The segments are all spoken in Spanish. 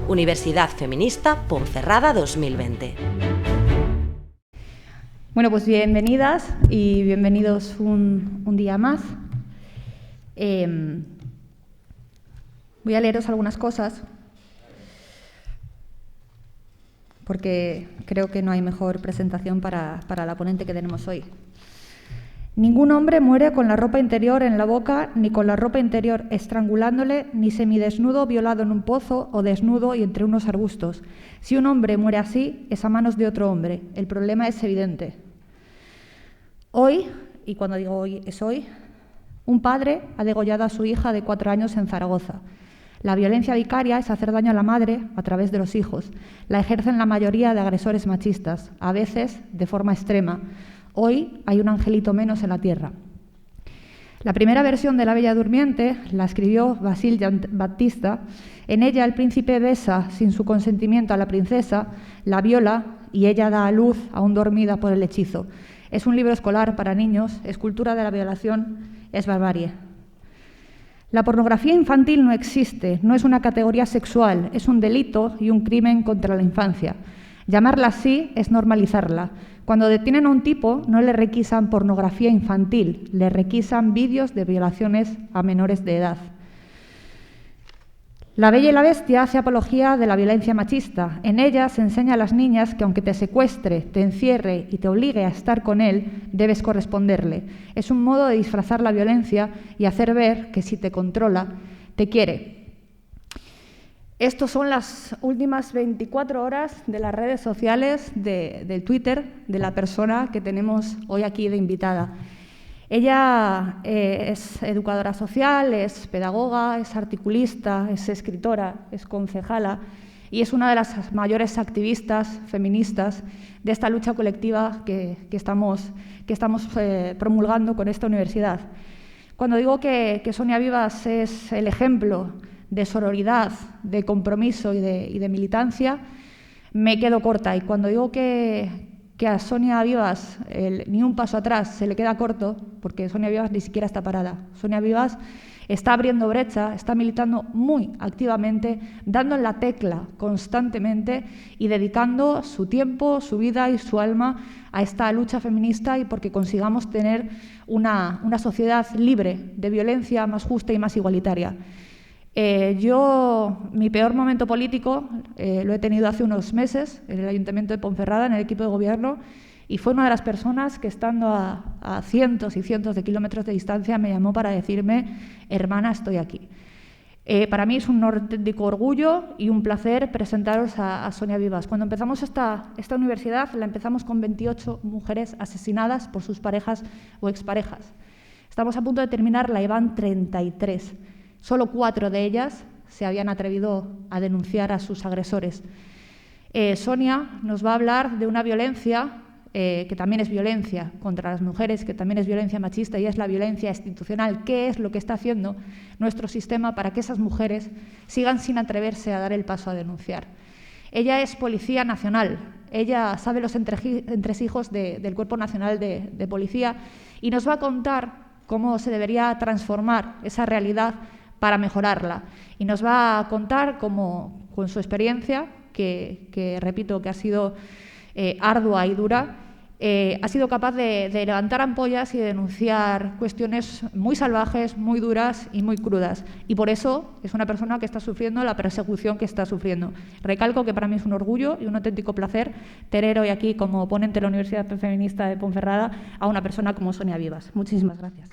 Universidad Feminista Ponferrada 2020. Bueno, pues bienvenidas y bienvenidos un día más. Voy a leeros algunas cosas porque creo que no hay mejor presentación para la ponente que tenemos hoy. Ningún hombre muere con la ropa interior en la boca, ni con la ropa interior estrangulándole, ni semidesnudo violado en un pozo o desnudo y entre unos arbustos. Si un hombre muere así, es a manos de otro hombre. El problema es evidente. Hoy, y cuando digo hoy es hoy, un padre ha degollado a su hija de 4 años en Zaragoza. La violencia vicaria es hacer daño a la madre a través de los hijos. La ejercen la mayoría de agresores machistas, a veces de forma extrema. Hoy hay un angelito menos en la tierra. La primera versión de La Bella Durmiente la escribió Basile Jean-Baptiste. En ella el príncipe besa sin su consentimiento a la princesa, la viola y ella da a luz aún dormida por el hechizo. Es un libro escolar para niños, es cultura de la violación, es barbarie. La pornografía infantil no existe, no es una categoría sexual, es un delito y un crimen contra la infancia. Llamarla así es normalizarla. Cuando detienen a un tipo, no le requisan pornografía infantil, le requisan vídeos de violaciones a menores de edad. La Bella y la Bestia hace apología de la violencia machista. En ella se enseña a las niñas que aunque te secuestre, te encierre y te obligue a estar con él, debes corresponderle. Es un modo de disfrazar la violencia y hacer ver que si te controla, te quiere. Estas son las últimas 24 horas de las redes sociales, del Twitter, de la persona que tenemos hoy aquí de invitada. Ella es educadora social, es pedagoga, es articulista, es escritora, es concejala y es una de las mayores activistas feministas de esta lucha colectiva que estamos promulgando con esta universidad. Cuando digo que Sonia Vivas es el ejemplo de sororidad, de compromiso y de militancia, me quedo corta. Y cuando digo que a Sonia Vivas ni un paso atrás se le queda corto, porque Sonia Vivas ni siquiera está parada. Sonia Vivas está abriendo brecha, está militando muy activamente, dando en la tecla constantemente y dedicando su tiempo, su vida y su alma a esta lucha feminista y porque consigamos tener una sociedad libre de violencia, más justa y más igualitaria. Mi peor momento político lo he tenido hace unos meses en el Ayuntamiento de Ponferrada, en el equipo de gobierno, y fue una de las personas que estando a cientos y cientos de kilómetros de distancia me llamó para decirme: hermana, estoy aquí. Para mí es un auténtico orgullo y un placer presentaros a Sonia Vivas. Cuando empezamos esta universidad, la empezamos con 28 mujeres asesinadas por sus parejas o exparejas. Estamos a punto de terminarla y van 33. Solo 4 de ellas se habían atrevido a denunciar a sus agresores. Sonia nos va a hablar de una violencia que también es violencia contra las mujeres, que también es violencia machista y es la violencia institucional. ¿Qué es lo que está haciendo nuestro sistema para que esas mujeres sigan sin atreverse a dar el paso a denunciar? Ella es policía nacional, ella sabe los entresijos del Cuerpo Nacional de Policía y nos va a contar cómo se debería transformar esa realidad para mejorarla. Y nos va a contar cómo, con su experiencia, que repito que ha sido ardua y dura, ha sido capaz de levantar ampollas y de denunciar cuestiones muy salvajes, muy duras y muy crudas. Y por eso es una persona que está sufriendo la persecución que está sufriendo. Recalco que para mí es un orgullo y un auténtico placer tener hoy aquí como ponente de la Universidad Feminista de Ponferrada a una persona como Sonia Vivas. Muchísimas gracias.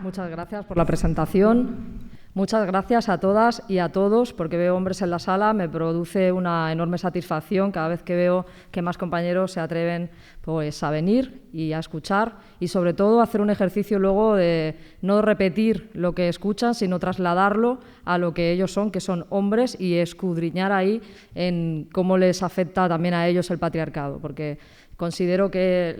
Muchas gracias por la presentación. Muchas gracias a todas y a todos, porque veo hombres en la sala, me produce una enorme satisfacción cada vez que veo que más compañeros se atreven pues, a venir y a escuchar y sobre todo hacer un ejercicio luego de no repetir lo que escuchan, sino trasladarlo a lo que ellos son, que son hombres, y escudriñar ahí en cómo les afecta también a ellos el patriarcado, porque considero que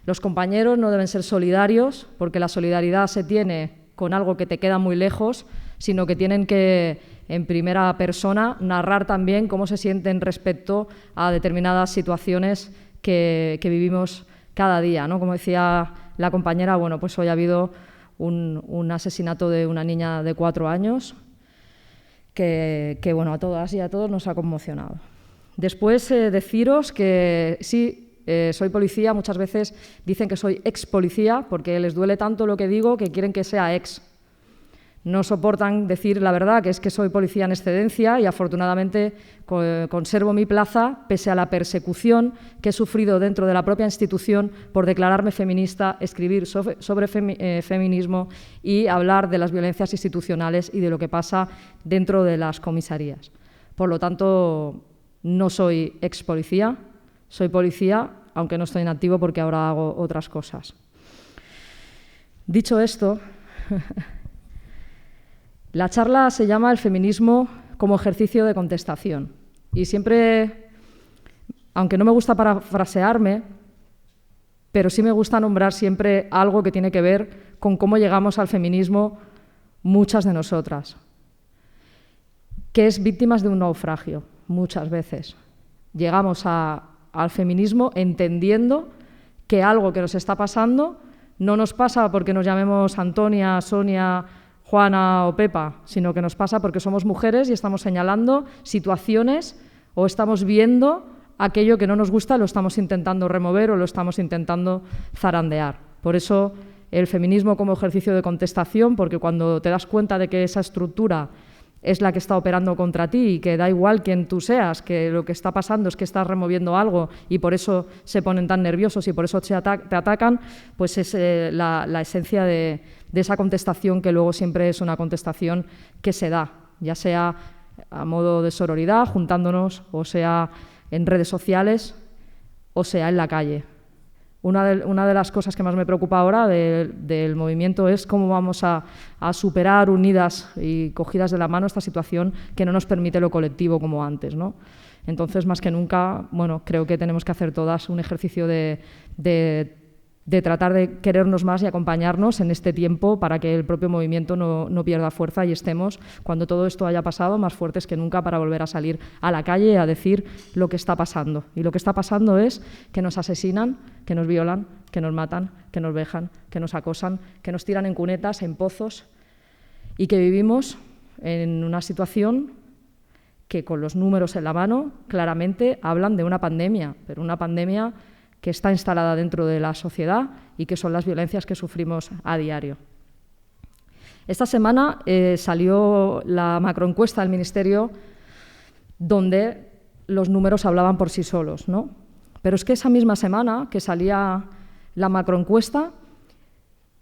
los compañeros no deben ser solidarios, porque la solidaridad se tiene con algo que te queda muy lejos, sino que tienen que en primera persona, narrar también cómo se sienten respecto a determinadas situaciones que vivimos cada día, ¿no? Como decía la compañera, bueno, pues hoy ha habido un asesinato de una niña de 4 años que bueno, a todas y a todos nos ha conmocionado. Después, deciros que sí, soy policía, muchas veces dicen que soy ex policía porque les duele tanto lo que digo que quieren que sea ex. No soportan decir la verdad, que es que soy policía en excedencia y afortunadamente conservo mi plaza pese a la persecución que he sufrido dentro de la propia institución por declararme feminista, escribir sobre feminismo y hablar de las violencias institucionales y de lo que pasa dentro de las comisarías. Por lo tanto, no soy ex policía, soy policía, aunque no estoy en activo porque ahora hago otras cosas. Dicho esto, la charla se llama El feminismo como ejercicio de contestación. Y siempre, aunque no me gusta parafrasearme, pero sí me gusta nombrar siempre algo que tiene que ver con cómo llegamos al feminismo muchas de nosotras, que es víctimas de un naufragio, muchas veces. Llegamos al feminismo entendiendo que algo que nos está pasando no nos pasa porque nos llamemos Antonia, Sonia, Juana o Pepa, sino que nos pasa porque somos mujeres y estamos señalando situaciones o estamos viendo aquello que no nos gusta, lo estamos intentando remover o lo estamos intentando zarandear. Por eso el feminismo como ejercicio de contestación, porque cuando te das cuenta de que esa estructura es la que está operando contra ti y que da igual quién tú seas, que lo que está pasando es que estás removiendo algo y por eso se ponen tan nerviosos y por eso te atacan, pues es la esencia de esa contestación que luego siempre es una contestación que se da, ya sea a modo de sororidad, juntándonos, o sea en redes sociales, o sea en la calle. Una de las cosas que más me preocupa ahora del movimiento es cómo vamos a superar unidas y cogidas de la mano esta situación que no nos permite lo colectivo como antes, ¿no? Entonces, más que nunca, bueno, creo que tenemos que hacer todas un ejercicio de tratar de querernos más y acompañarnos en este tiempo para que el propio movimiento no pierda fuerza y estemos, cuando todo esto haya pasado, más fuertes que nunca para volver a salir a la calle a decir lo que está pasando. Y lo que está pasando es que nos asesinan, que nos violan, que nos matan, que nos vejan, que nos acosan, que nos tiran en cunetas, en pozos y que vivimos en una situación que con los números en la mano claramente hablan de una pandemia, pero una pandemia que está instalada dentro de la sociedad y que son las violencias que sufrimos a diario. Esta semana salió la macroencuesta del Ministerio donde los números hablaban por sí solos, ¿no? Pero es que esa misma semana que salía la macroencuesta,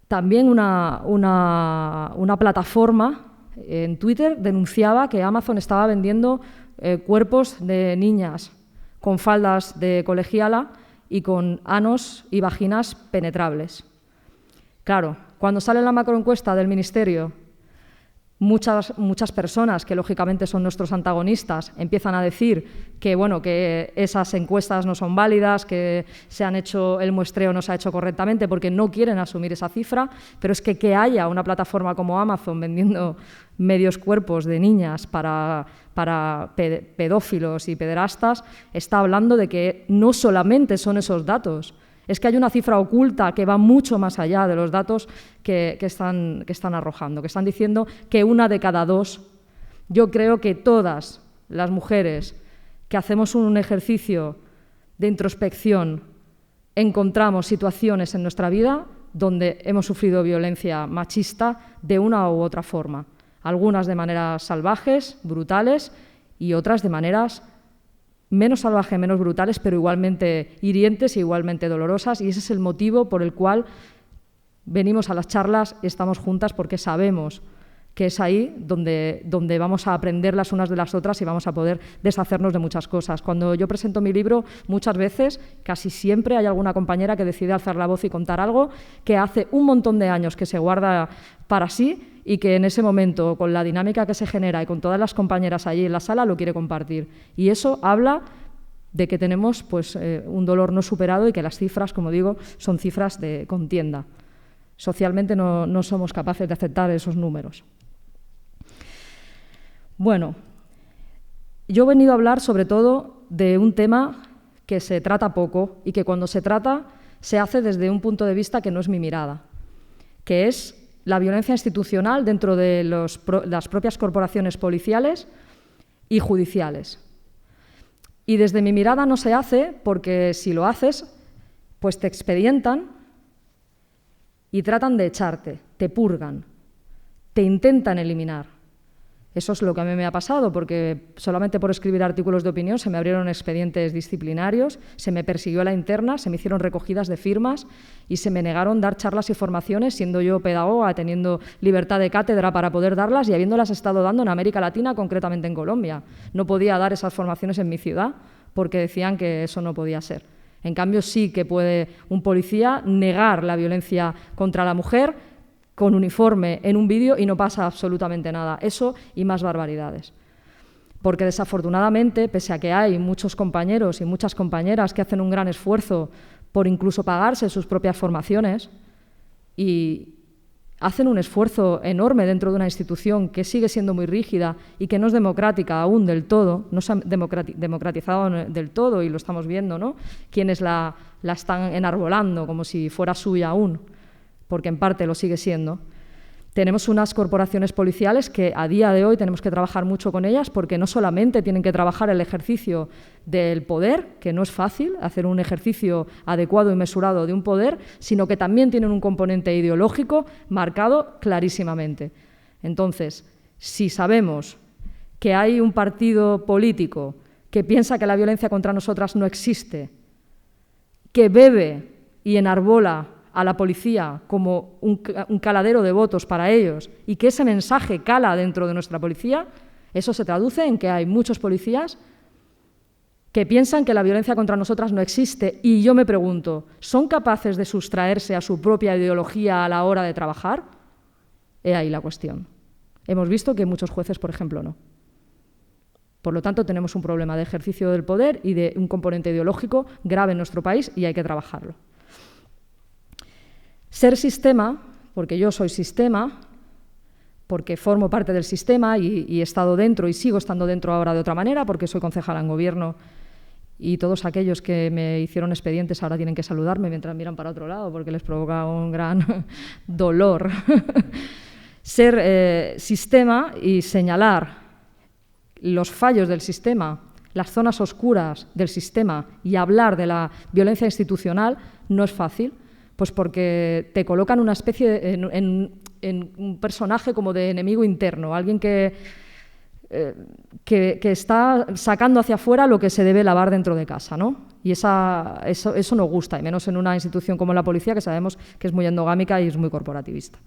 también una plataforma en Twitter denunciaba que Amazon estaba vendiendo cuerpos de niñas con faldas de colegiala y con anos y vaginas penetrables. Claro, cuando sale la macroencuesta del Ministerio, muchas personas, que lógicamente son nuestros antagonistas, empiezan a decir que, bueno, que esas encuestas no son válidas, que el muestreo no se ha hecho correctamente porque no quieren asumir esa cifra, pero es que haya una plataforma como Amazon vendiendo medios cuerpos de niñas para pedófilos y pederastas, está hablando de que no solamente son esos datos, es que hay una cifra oculta que va mucho más allá de los datos que están arrojando, que están diciendo que 1 de cada 2. Yo creo que todas las mujeres que hacemos un ejercicio de introspección encontramos situaciones en nuestra vida donde hemos sufrido violencia machista de una u otra forma. Algunas de maneras salvajes, brutales, y otras de maneras menos salvajes, menos brutales, pero igualmente hirientes e igualmente dolorosas. Y ese es el motivo por el cual venimos a las charlas, estamos juntas, porque sabemos que es ahí donde vamos a aprender las unas de las otras y vamos a poder deshacernos de muchas cosas. Cuando yo presento mi libro, muchas veces, casi siempre, hay alguna compañera que decide alzar la voz y contar algo que hace un montón de años que se guarda para sí y que en ese momento, con la dinámica que se genera y con todas las compañeras allí en la sala, lo quiere compartir. Y eso habla de que tenemos un dolor no superado y que las cifras, como digo, son cifras de contienda. Socialmente no somos capaces de aceptar esos números. Bueno, yo he venido a hablar sobre todo de un tema que se trata poco y que cuando se trata se hace desde un punto de vista que no es mi mirada, que es la violencia institucional dentro de las propias corporaciones policiales y judiciales. Y desde mi mirada no se hace porque si lo haces, pues te expedientan y tratan de echarte, te purgan, te intentan eliminar. Eso es lo que a mí me ha pasado, porque solamente por escribir artículos de opinión se me abrieron expedientes disciplinarios, se me persiguió a la interna, se me hicieron recogidas de firmas y se me negaron dar charlas y formaciones, siendo yo pedagoga, teniendo libertad de cátedra para poder darlas y habiéndolas estado dando en América Latina, concretamente en Colombia. No podía dar esas formaciones en mi ciudad porque decían que eso no podía ser. En cambio, sí que puede un policía negar la violencia contra la mujer con uniforme en un vídeo y no pasa absolutamente nada. Eso y más barbaridades. Porque desafortunadamente, pese a que hay muchos compañeros y muchas compañeras que hacen un gran esfuerzo por incluso pagarse sus propias formaciones y hacen un esfuerzo enorme dentro de una institución que sigue siendo muy rígida y que no es democrática aún del todo, no se ha democratizado del todo y lo estamos viendo, ¿no? Quienes la están enarbolando como si fuera suya aún, porque en parte lo sigue siendo. Tenemos unas corporaciones policiales que a día de hoy tenemos que trabajar mucho con ellas porque no solamente tienen que trabajar el ejercicio del poder, que no es fácil hacer un ejercicio adecuado y mesurado de un poder, sino que también tienen un componente ideológico marcado clarísimamente. Entonces, si sabemos que hay un partido político que piensa que la violencia contra nosotras no existe, que bebe y enarbola a la policía como un caladero de votos para ellos y que ese mensaje cala dentro de nuestra policía, eso se traduce en que hay muchos policías que piensan que la violencia contra nosotras no existe y yo me pregunto, ¿son capaces de sustraerse a su propia ideología a la hora de trabajar? He ahí la cuestión. Hemos visto que muchos jueces, por ejemplo, no. Por lo tanto, tenemos un problema de ejercicio del poder y de un componente ideológico grave en nuestro país y hay que trabajarlo. Ser sistema, porque yo soy sistema, porque formo parte del sistema y he estado dentro y sigo estando dentro ahora de otra manera, porque soy concejala en gobierno y todos aquellos que me hicieron expedientes ahora tienen que saludarme mientras miran para otro lado porque les provoca un gran dolor. Ser sistema y señalar los fallos del sistema, las zonas oscuras del sistema y hablar de la violencia institucional no es fácil. Pues porque te colocan una especie en un personaje como de enemigo interno, alguien que está sacando hacia afuera lo que se debe lavar dentro de casa, ¿no? Y eso no gusta, y menos en una institución como la policía, que sabemos que es muy endogámica y es muy corporativista.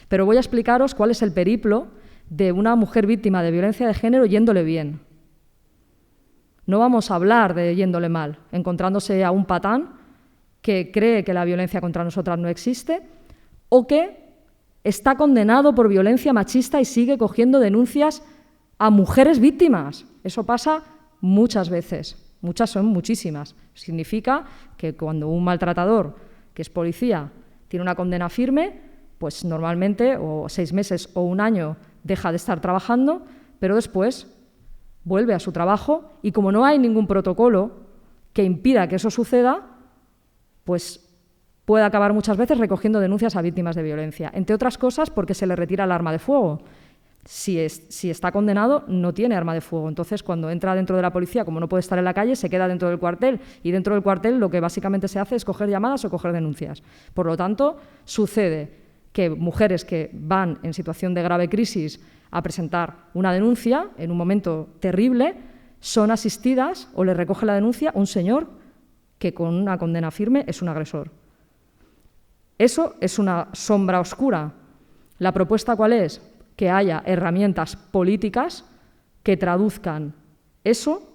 Pero voy a explicaros cuál es el periplo de una mujer víctima de violencia de género yéndole bien. No vamos a hablar de yéndole mal, encontrándose a un patán que cree que la violencia contra nosotras no existe o que está condenado por violencia machista y sigue cogiendo denuncias a mujeres víctimas. Eso pasa muchas veces, muchas son muchísimas. Significa que cuando un maltratador, que es policía, tiene una condena firme, pues normalmente o 6 meses o 1 año deja de estar trabajando, pero después vuelve a su trabajo y como no hay ningún protocolo que impida que eso suceda, pues puede acabar muchas veces recogiendo denuncias a víctimas de violencia, entre otras cosas porque se le retira el arma de fuego. Si está condenado, no tiene arma de fuego. Entonces, cuando entra dentro de la policía, como no puede estar en la calle, se queda dentro del cuartel. Y dentro del cuartel lo que básicamente se hace es coger llamadas o coger denuncias. Por lo tanto, sucede que mujeres que van en situación de grave crisis a presentar una denuncia en un momento terrible, son asistidas o le recoge la denuncia un señor que con una condena firme es un agresor. Eso es una sombra oscura. ¿La propuesta cuál es? Que haya herramientas políticas que traduzcan eso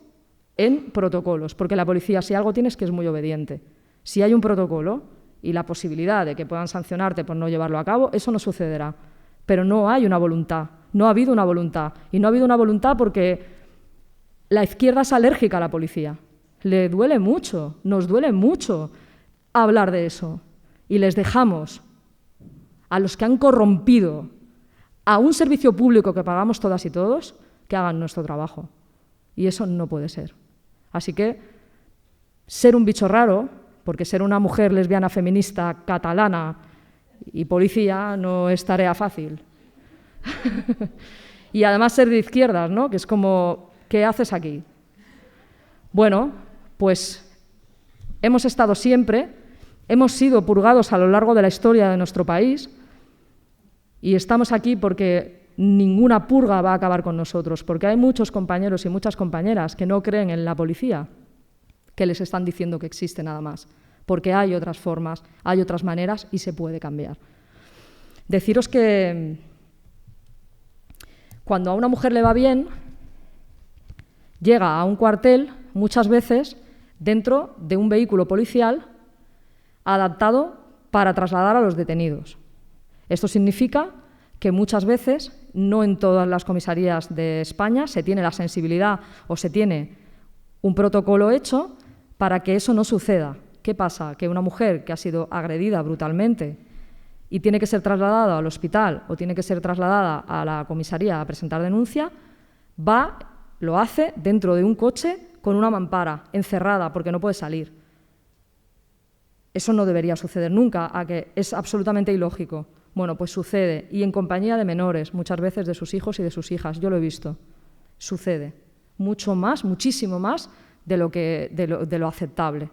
en protocolos, porque la policía, si algo tiene, es que es muy obediente. Si hay un protocolo y la posibilidad de que puedan sancionarte por no llevarlo a cabo, eso no sucederá. Pero no hay una voluntad, no ha habido una voluntad. Y no ha habido una voluntad porque la izquierda es alérgica a la policía. Le duele mucho, nos duele mucho hablar de eso. Y les dejamos a los que han corrompido a un servicio público que pagamos todas y todos, que hagan nuestro trabajo. Y eso no puede ser. Así que ser un bicho raro, porque ser una mujer lesbiana, feminista, catalana y policía no es tarea fácil. Y además ser de izquierdas, ¿no? Que es como, ¿qué haces aquí? Bueno, pues hemos estado siempre, hemos sido purgados a lo largo de la historia de nuestro país y estamos aquí porque ninguna purga va a acabar con nosotros, porque hay muchos compañeros y muchas compañeras que no creen en la policía, que les están diciendo que existe nada más, porque hay otras formas, hay otras maneras y se puede cambiar. Deciros que cuando a una mujer le va bien, llega a un cuartel muchas veces dentro de un vehículo policial adaptado para trasladar a los detenidos. Esto significa que muchas veces, no en todas las comisarías de España, se tiene la sensibilidad o se tiene un protocolo hecho para que eso no suceda. ¿Qué pasa? Que una mujer que ha sido agredida brutalmente y tiene que ser trasladada al hospital o tiene que ser trasladada a la comisaría a presentar denuncia, lo hace dentro de un coche con una mampara, encerrada, porque no puede salir. Eso no debería suceder nunca, es absolutamente ilógico. Bueno, pues sucede, y en compañía de menores, muchas veces de sus hijos y de sus hijas, yo lo he visto. Sucede, mucho más, muchísimo más de lo aceptable.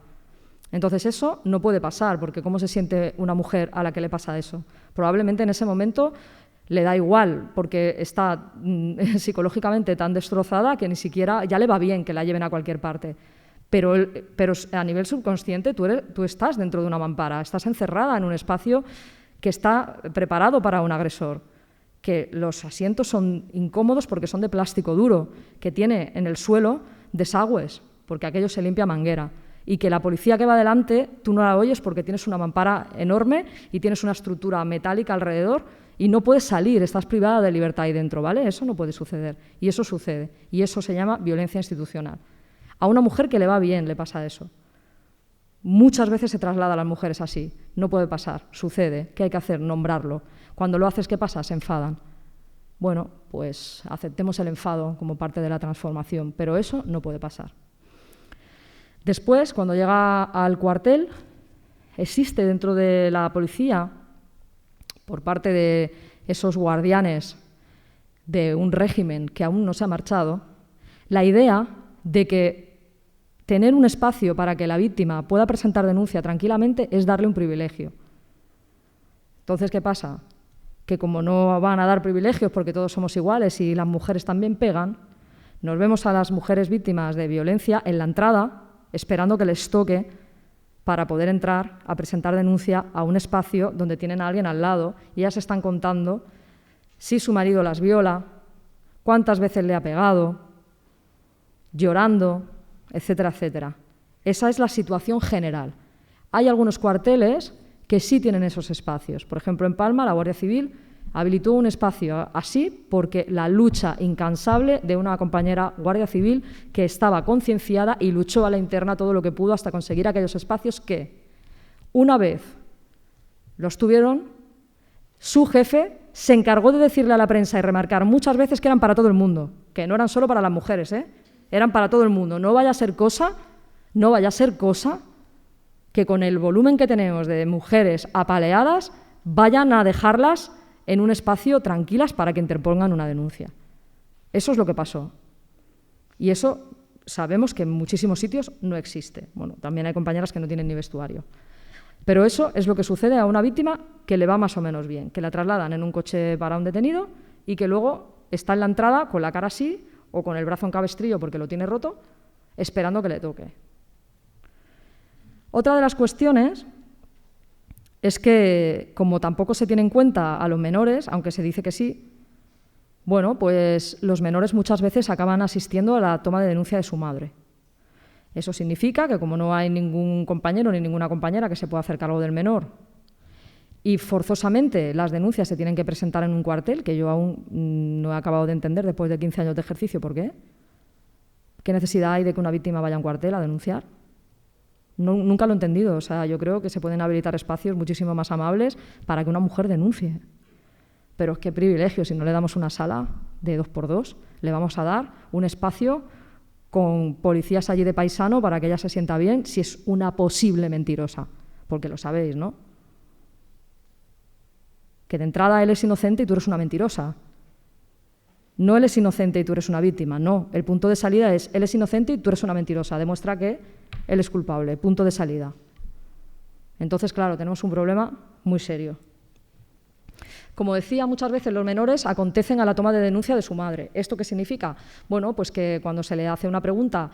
Entonces eso no puede pasar, porque ¿cómo se siente una mujer a la que le pasa eso? Probablemente en ese momento le da igual, porque está psicológicamente tan destrozada que ni siquiera ya le va bien que la lleven a cualquier parte. Pero a nivel subconsciente tú estás dentro de una mampara, estás encerrada en un espacio que está preparado para un agresor, que los asientos son incómodos porque son de plástico duro, que tiene en el suelo desagües, porque aquello se limpia a manguera, y que la policía que va delante tú no la oyes porque tienes una mampara enorme y tienes una estructura metálica alrededor y no puedes salir, estás privada de libertad ahí dentro, ¿vale? Eso no puede suceder, y eso sucede, y eso se llama violencia institucional. A una mujer que le va bien le pasa eso. Muchas veces se traslada a las mujeres así, no puede pasar, sucede. ¿Qué hay que hacer? Nombrarlo. Cuando lo haces, ¿qué pasa? Se enfadan. Bueno, pues aceptemos el enfado como parte de la transformación, pero eso no puede pasar. Después, cuando llega al cuartel, existe dentro de la policía, por parte de esos guardianes de un régimen que aún no se ha marchado, la idea de que tener un espacio para que la víctima pueda presentar denuncia tranquilamente es darle un privilegio. Entonces, ¿qué pasa? Que como no van a dar privilegios porque todos somos iguales y las mujeres también pegan, nos vemos a las mujeres víctimas de violencia en la entrada, esperando que les toque para poder entrar a presentar denuncia a un espacio donde tienen a alguien al lado y ellas están contando si su marido las viola, cuántas veces le ha pegado, llorando, etcétera, etcétera. Esa es la situación general. Hay algunos cuarteles que sí tienen esos espacios. Por ejemplo, en Palma, la Guardia Civil habilitó un espacio así porque la lucha incansable de una compañera guardia civil que estaba concienciada y luchó a la interna todo lo que pudo hasta conseguir aquellos espacios que, una vez los tuvieron, su jefe se encargó de decirle a la prensa y remarcar muchas veces que eran para todo el mundo, que no eran solo para las mujeres, eran para todo el mundo. No vaya a ser cosa que con el volumen que tenemos de mujeres apaleadas vayan a dejarlas en un espacio tranquilas para que interpongan una denuncia. Eso es lo que pasó. Y eso sabemos que en muchísimos sitios no existe. Bueno, también hay compañeras que no tienen ni vestuario. Pero eso es lo que sucede a una víctima que le va más o menos bien, que la trasladan en un coche para un detenido y que luego está en la entrada con la cara así o con el brazo en cabestrillo porque lo tiene roto, esperando que le toque. Otra de las cuestiones es que, como tampoco se tiene en cuenta a los menores, aunque se dice que sí, bueno, pues los menores muchas veces acaban asistiendo a la toma de denuncia de su madre. Eso significa que como no hay ningún compañero ni ninguna compañera que se pueda hacer cargo del menor y forzosamente las denuncias se tienen que presentar en un cuartel, que yo aún no he acabado de entender después de 15 años de ejercicio, ¿por qué? ¿Qué necesidad hay de que una víctima vaya a un cuartel a denunciar? No, nunca lo he entendido. O sea, yo creo que se pueden habilitar espacios muchísimo más amables para que una mujer denuncie. Pero qué privilegio, si no le damos una sala de 2x2, le vamos a dar un espacio con policías allí de paisano para que ella se sienta bien, si es una posible mentirosa, porque lo sabéis, ¿no? Que de entrada él es inocente y tú eres una mentirosa. No él es inocente y tú eres una víctima, no. El punto de salida es él es inocente y tú eres una mentirosa. Demuestra que él es culpable, punto de salida. Entonces, claro, tenemos un problema muy serio. Como decía, muchas veces los menores acontecen a la toma de denuncia de su madre. ¿Esto qué significa? Bueno, pues que cuando se le hace una pregunta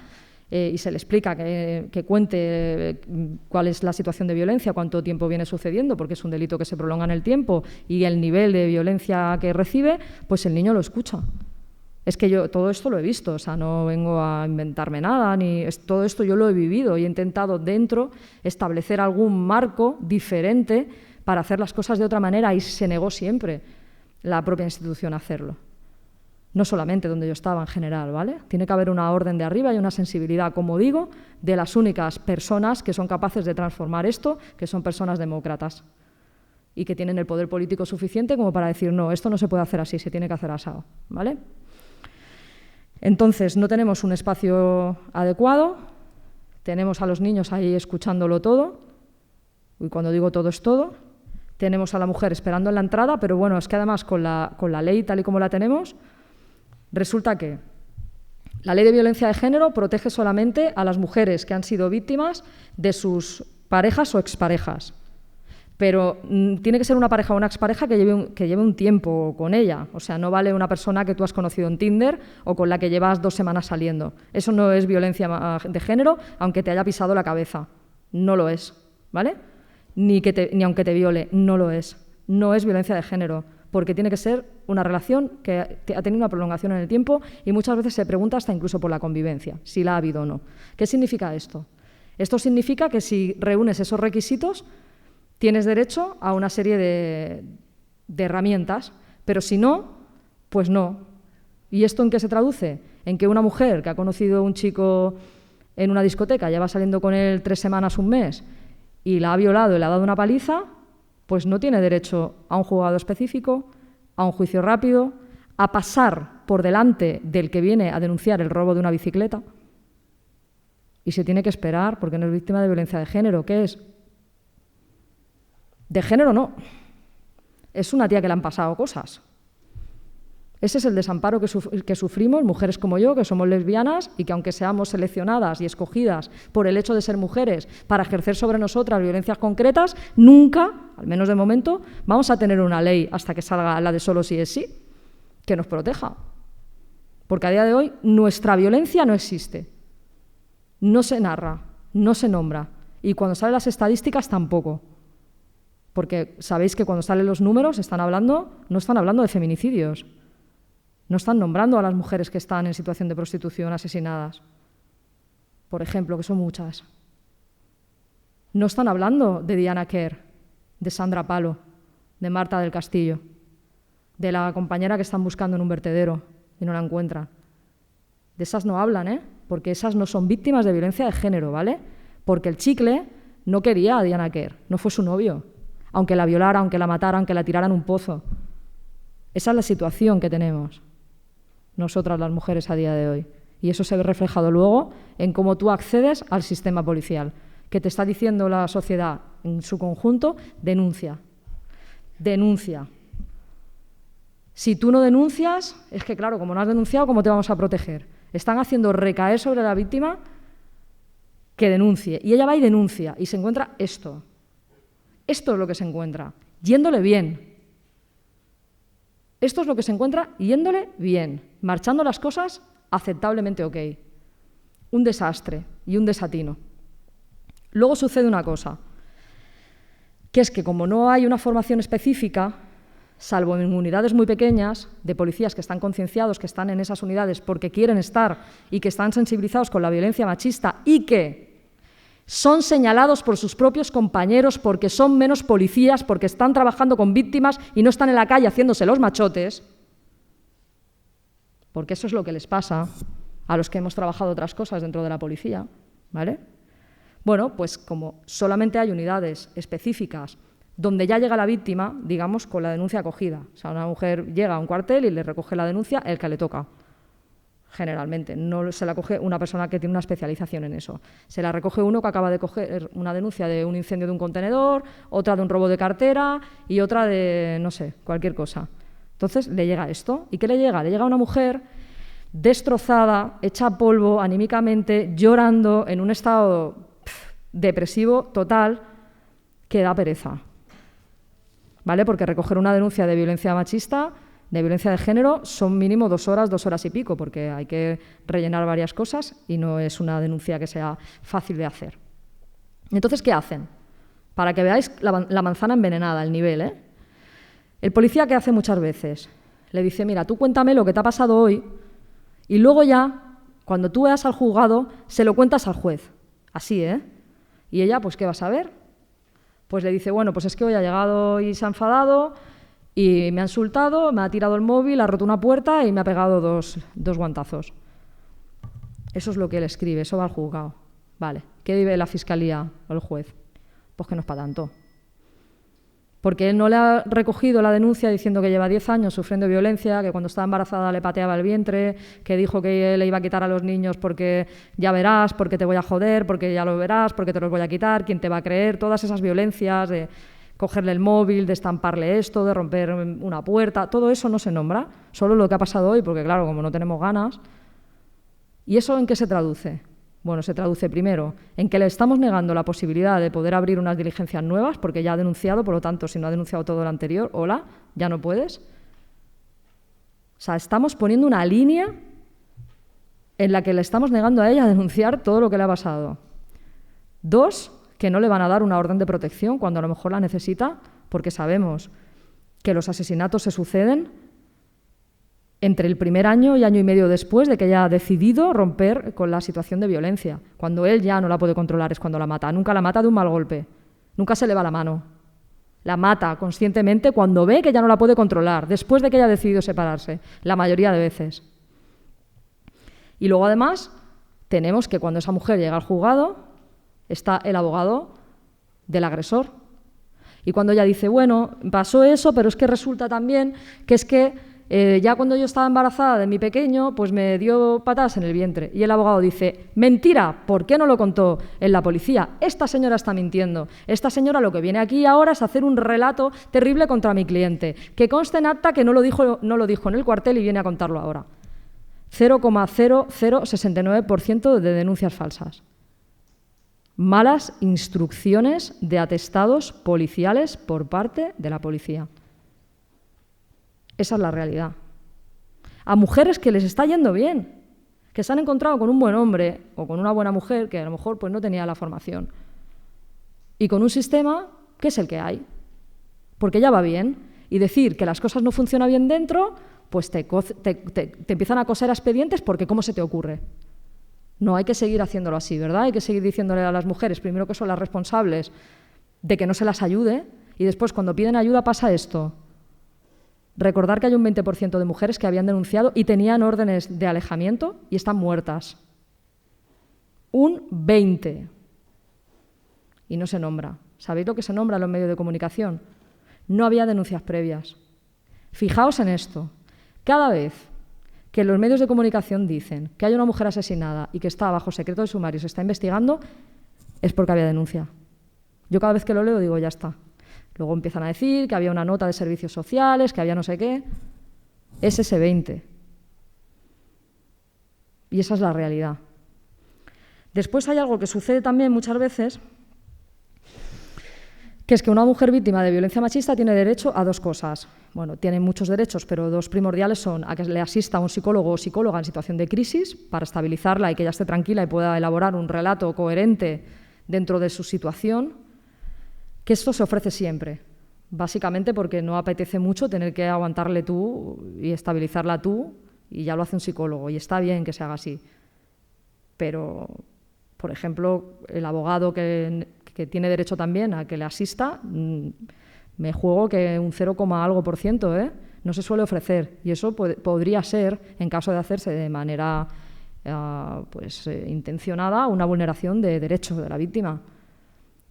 y se le explica que cuente cuál es la situación de violencia, cuánto tiempo viene sucediendo, porque es un delito que se prolonga en el tiempo, y el nivel de violencia que recibe, pues el niño lo escucha. Es que yo todo esto lo he visto, o sea, no vengo a inventarme nada, todo esto yo lo he vivido y he intentado dentro establecer algún marco diferente para hacer las cosas de otra manera, y se negó siempre la propia institución a hacerlo. No solamente donde yo estaba, en general, ¿vale? Tiene que haber una orden de arriba y una sensibilidad, como digo, de las únicas personas que son capaces de transformar esto, que son personas demócratas y que tienen el poder político suficiente como para decir, no, esto no se puede hacer así, se tiene que hacer asado, ¿vale? Entonces, no tenemos un espacio adecuado, tenemos a los niños ahí escuchándolo todo, y cuando digo todo es todo. Tenemos a la mujer esperando en la entrada, pero bueno, es que además con la ley tal y como la tenemos, resulta que la ley de violencia de género protege solamente a las mujeres que han sido víctimas de sus parejas o exparejas. Pero tiene que ser una pareja o una expareja que lleve un tiempo con ella. O sea, no vale una persona que tú has conocido en Tinder o con la que llevas 2 semanas saliendo. Eso no es violencia de género, aunque te haya pisado la cabeza. No lo es, ¿vale? Ni aunque te viole, no lo es. No es violencia de género, porque tiene que ser una relación que ha tenido una prolongación en el tiempo, y muchas veces se pregunta hasta incluso por la convivencia, si la ha habido o no. ¿Qué significa esto? Esto significa que si reúnes esos requisitos, tienes derecho a una serie de herramientas, pero si no, pues no. ¿Y esto en qué se traduce? En que una mujer que ha conocido a un chico en una discoteca, lleva saliendo con él 3 semanas, un mes, y la ha violado y le ha dado una paliza, pues no tiene derecho a un juzgado específico, a un juicio rápido, a pasar por delante del que viene a denunciar el robo de una bicicleta, y se tiene que esperar porque no es víctima de violencia de género. ¿Qué es? De género no. Es una tía que le han pasado cosas. Ese es el desamparo que sufrimos mujeres como yo, que somos lesbianas y que aunque seamos seleccionadas y escogidas por el hecho de ser mujeres para ejercer sobre nosotras violencias concretas, nunca, al menos de momento, vamos a tener una ley hasta que salga la de solo sí es sí, que nos proteja. Porque a día de hoy nuestra violencia no existe. No se narra, no se nombra. Y cuando salen las estadísticas tampoco. Porque sabéis que cuando salen los números no están hablando de feminicidios. No están nombrando a las mujeres que están en situación de prostitución asesinadas, por ejemplo, que son muchas. No están hablando de Diana Quer, de Sandra Palo, de Marta del Castillo, de la compañera que están buscando en un vertedero y no la encuentran. De esas no hablan, porque esas no son víctimas de violencia de género, ¿vale? Porque el chicle no quería a Diana Quer, no fue su novio, aunque la violara, aunque la matara, aunque la tirara en un pozo. Esa es la situación que tenemos nosotras las mujeres a día de hoy. Y eso se ve reflejado luego en cómo tú accedes al sistema policial, que te está diciendo la sociedad en su conjunto, denuncia. Denuncia. Si tú no denuncias, es que claro, como no has denunciado, ¿cómo te vamos a proteger? Están haciendo recaer sobre la víctima que denuncie. Y ella va y denuncia y se encuentra esto. Esto es lo que se encuentra, yéndole bien. Esto es lo que se encuentra yéndole bien, marchando las cosas aceptablemente ok. Un desastre y un desatino. Luego sucede una cosa, que es que como no hay una formación específica, salvo en unidades muy pequeñas, de policías que están concienciados, que están en esas unidades porque quieren estar y que están sensibilizados con la violencia machista y que son señalados por sus propios compañeros porque son menos policías, porque están trabajando con víctimas y no están en la calle haciéndose los machotes, porque eso es lo que les pasa a los que hemos trabajado otras cosas dentro de la policía, ¿vale? Bueno, pues como solamente hay unidades específicas donde ya llega la víctima, digamos, con la denuncia acogida. O sea, una mujer llega a un cuartel y le recoge la denuncia el que le toca. Generalmente, no se la coge una persona que tiene una especialización en eso. Se la recoge uno que acaba de coger una denuncia de un incendio de un contenedor, otra de un robo de cartera y otra de, no sé, cualquier cosa. Entonces, le llega esto. ¿Y qué le llega? Le llega una mujer destrozada, hecha polvo anímicamente, llorando, en un estado depresivo total, que da pereza. ¿Vale? Porque recoger una denuncia de violencia machista, de violencia de género, son mínimo 2 horas, 2 horas y pico, porque hay que rellenar varias cosas y no es una denuncia que sea fácil de hacer. Entonces, ¿qué hacen? Para que veáis la manzana envenenada, el nivel, ¿eh? El policía, ¿qué hace muchas veces? Le dice, mira, tú cuéntame lo que te ha pasado hoy y luego ya, cuando tú veas al juzgado, se lo cuentas al juez. Así, ¿eh? Y ella, pues, ¿qué va a saber? Pues le dice, bueno, pues es que hoy ha llegado y se ha enfadado y me ha insultado, me ha tirado el móvil, ha roto una puerta y me ha pegado dos guantazos. Eso es lo que él escribe, eso va al juzgado. Vale, ¿qué dice la fiscalía o el juez? Pues que no es para tanto. Porque él no le ha recogido la denuncia diciendo que lleva 10 años sufriendo violencia, que cuando estaba embarazada le pateaba el vientre, que dijo que le iba a quitar a los niños porque ya verás, porque te voy a joder, porque ya lo verás, porque te los voy a quitar, quién te va a creer, todas esas violencias de cogerle el móvil, de estamparle esto, de romper una puerta, todo eso no se nombra, solo lo que ha pasado hoy, porque claro, como no tenemos ganas. ¿Y eso en qué se traduce? Bueno, se traduce primero en que le estamos negando la posibilidad de poder abrir unas diligencias nuevas, porque ya ha denunciado, por lo tanto, si no ha denunciado todo lo anterior, hola, ya no puedes. O sea, estamos poniendo una línea en la que le estamos negando a ella denunciar todo lo que le ha pasado. 2, que no le van a dar una orden de protección cuando a lo mejor la necesita, porque sabemos que los asesinatos se suceden entre el primer año y año y medio después de que ella ha decidido romper con la situación de violencia. Cuando él ya no la puede controlar es cuando la mata. Nunca la mata de un mal golpe. Nunca se le va la mano. La mata conscientemente cuando ve que ya no la puede controlar, después de que ella ha decidido separarse, la mayoría de veces. Y luego, además, tenemos que cuando esa mujer llega al juzgado, está el abogado del agresor. Y cuando ella dice, bueno, pasó eso, pero es que resulta también que es que ya cuando yo estaba embarazada de mi pequeño, pues me dio patadas en el vientre. Y el abogado dice, mentira, ¿por qué no lo contó en la policía? Esta señora está mintiendo. Esta señora lo que viene aquí ahora es hacer un relato terrible contra mi cliente. Que conste en acta que no lo dijo en el cuartel y viene a contarlo ahora. 0,0069% de denuncias falsas. Malas instrucciones de atestados policiales por parte de la policía. Esa es la realidad. A mujeres que les está yendo bien, que se han encontrado con un buen hombre o con una buena mujer que a lo mejor pues, no tenía la formación y con un sistema que es el que hay, porque ya va bien. Y decir que las cosas no funcionan bien dentro, pues te empiezan a coser expedientes porque ¿cómo se te ocurre? No, hay que seguir haciéndolo así, ¿verdad? Hay que seguir diciéndole a las mujeres, primero que son las responsables de que no se las ayude y después cuando piden ayuda pasa esto. Recordar que hay un 20% de mujeres que habían denunciado y tenían órdenes de alejamiento y están muertas. Un 20%. Y no se nombra. ¿Sabéis lo que se nombra en los medios de comunicación? No había denuncias previas. Fijaos en esto. Cada vez que los medios de comunicación dicen que hay una mujer asesinada y que está bajo secreto de sumario y se está investigando, es porque había denuncia. Yo cada vez que lo leo digo, ya está. Luego empiezan a decir que había una nota de servicios sociales, que había no sé qué. Es ese 20. Y esa es la realidad. Después hay algo que sucede también muchas veces, que es que una mujer víctima de violencia machista tiene derecho a 2 cosas. Bueno, tiene muchos derechos, pero 2 primordiales son a que le asista un psicólogo o psicóloga en situación de crisis para estabilizarla y que ella esté tranquila y pueda elaborar un relato coherente dentro de su situación, que esto se ofrece siempre, básicamente porque no apetece mucho tener que aguantarle tú y estabilizarla tú, y ya lo hace un psicólogo, y está bien que se haga así. Pero, por ejemplo, el abogado que tiene derecho también a que le asista, me juego que un 0, algo %, no se suele ofrecer, y eso podría ser, en caso de hacerse de manera intencionada, una vulneración de derechos de la víctima.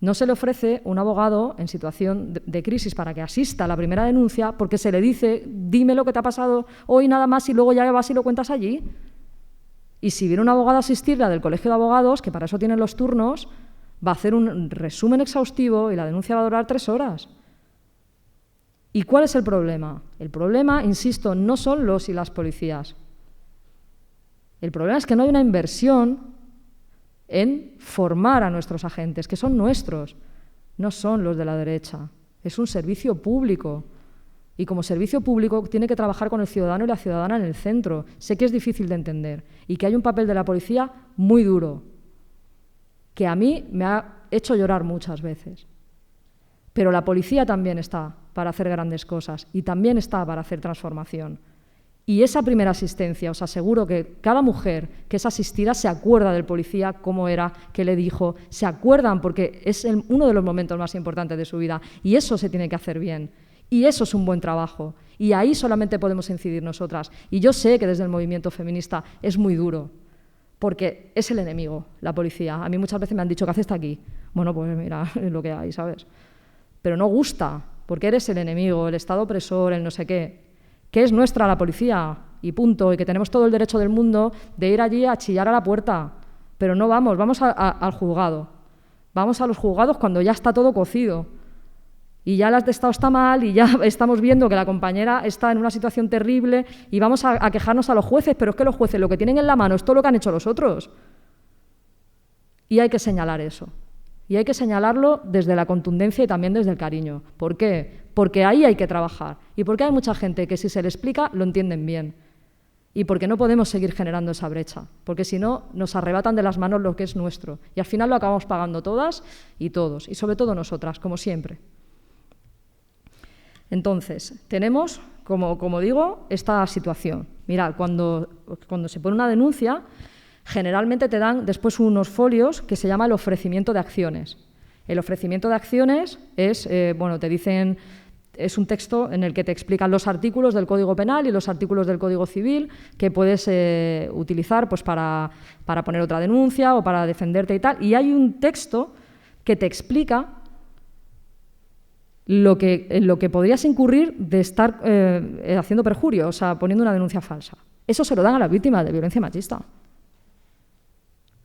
No se le ofrece un abogado en situación de crisis para que asista a la primera denuncia porque se le dice, dime lo que te ha pasado hoy nada más y luego ya vas y lo cuentas allí. Y si viene un abogado a asistirla del colegio de abogados, que para eso tienen los turnos, va a hacer un resumen exhaustivo y la denuncia va a durar 3 horas. ¿Y cuál es el problema? El problema, insisto, no son los y las policías. El problema es que no hay una inversión en formar a nuestros agentes, que son nuestros, no son los de la derecha. Es un servicio público. Y como servicio público tiene que trabajar con el ciudadano y la ciudadana en el centro. Sé que es difícil de entender y que hay un papel de la policía muy duro, que a mí me ha hecho llorar muchas veces. Pero la policía también está para hacer grandes cosas y también está para hacer transformación. Y esa primera asistencia, os aseguro que cada mujer que es asistida se acuerda del policía, cómo era, qué le dijo, se acuerdan porque es uno de los momentos más importantes de su vida y eso se tiene que hacer bien. Y eso es un buen trabajo. Y ahí solamente podemos incidir nosotras. Y yo sé que desde el movimiento feminista es muy duro, porque es el enemigo, la policía. A mí muchas veces me han dicho, ¿qué haces aquí? Bueno, pues mira, es lo que hay, ¿sabes? Pero no gusta, porque eres el enemigo, el Estado opresor, el no sé qué. Que es nuestra la policía, y punto, y que tenemos todo el derecho del mundo de ir allí a chillar a la puerta. Pero no vamos al juzgado. Vamos a los juzgados cuando ya está todo cocido. Y ya el Estado está mal y ya estamos viendo que la compañera está en una situación terrible y vamos a quejarnos a los jueces, pero es que los jueces lo que tienen en la mano es todo lo que han hecho los otros. Y hay que señalar eso. Y hay que señalarlo desde la contundencia y también desde el cariño. ¿Por qué? Porque ahí hay que trabajar. Y porque hay mucha gente que si se le explica lo entienden bien. Y porque no podemos seguir generando esa brecha. Porque si no, nos arrebatan de las manos lo que es nuestro. Y al final lo acabamos pagando todas y todos. Y sobre todo nosotras, como siempre. Entonces, tenemos, como digo, esta situación. Mirad, cuando se pone una denuncia, generalmente te dan después unos folios que se llama el ofrecimiento de acciones. El ofrecimiento de acciones es, te dicen, es un texto en el que te explican los artículos del Código Penal y los artículos del Código Civil que puedes utilizar pues, para poner otra denuncia o para defenderte y tal. Y hay un texto que te explica lo que podrías incurrir de estar haciendo perjurio, o sea, poniendo una denuncia falsa. Eso se lo dan a las víctimas de violencia machista.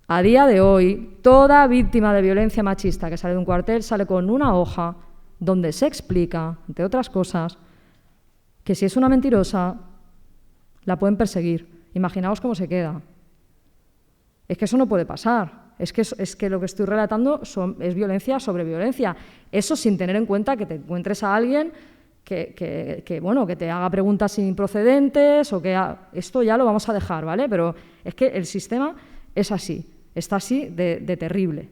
A día de hoy, toda víctima de violencia machista que sale de un cuartel sale con una hoja donde se explica, entre otras cosas, que si es una mentirosa, la pueden perseguir. Imaginaos cómo se queda. Es que eso no puede pasar. Es que lo que estoy relatando es violencia sobre violencia. Eso sin tener en cuenta que te encuentres a alguien que te haga preguntas improcedentes o que esto ya lo vamos a dejar, ¿vale? Pero es que el sistema es así, está así de terrible.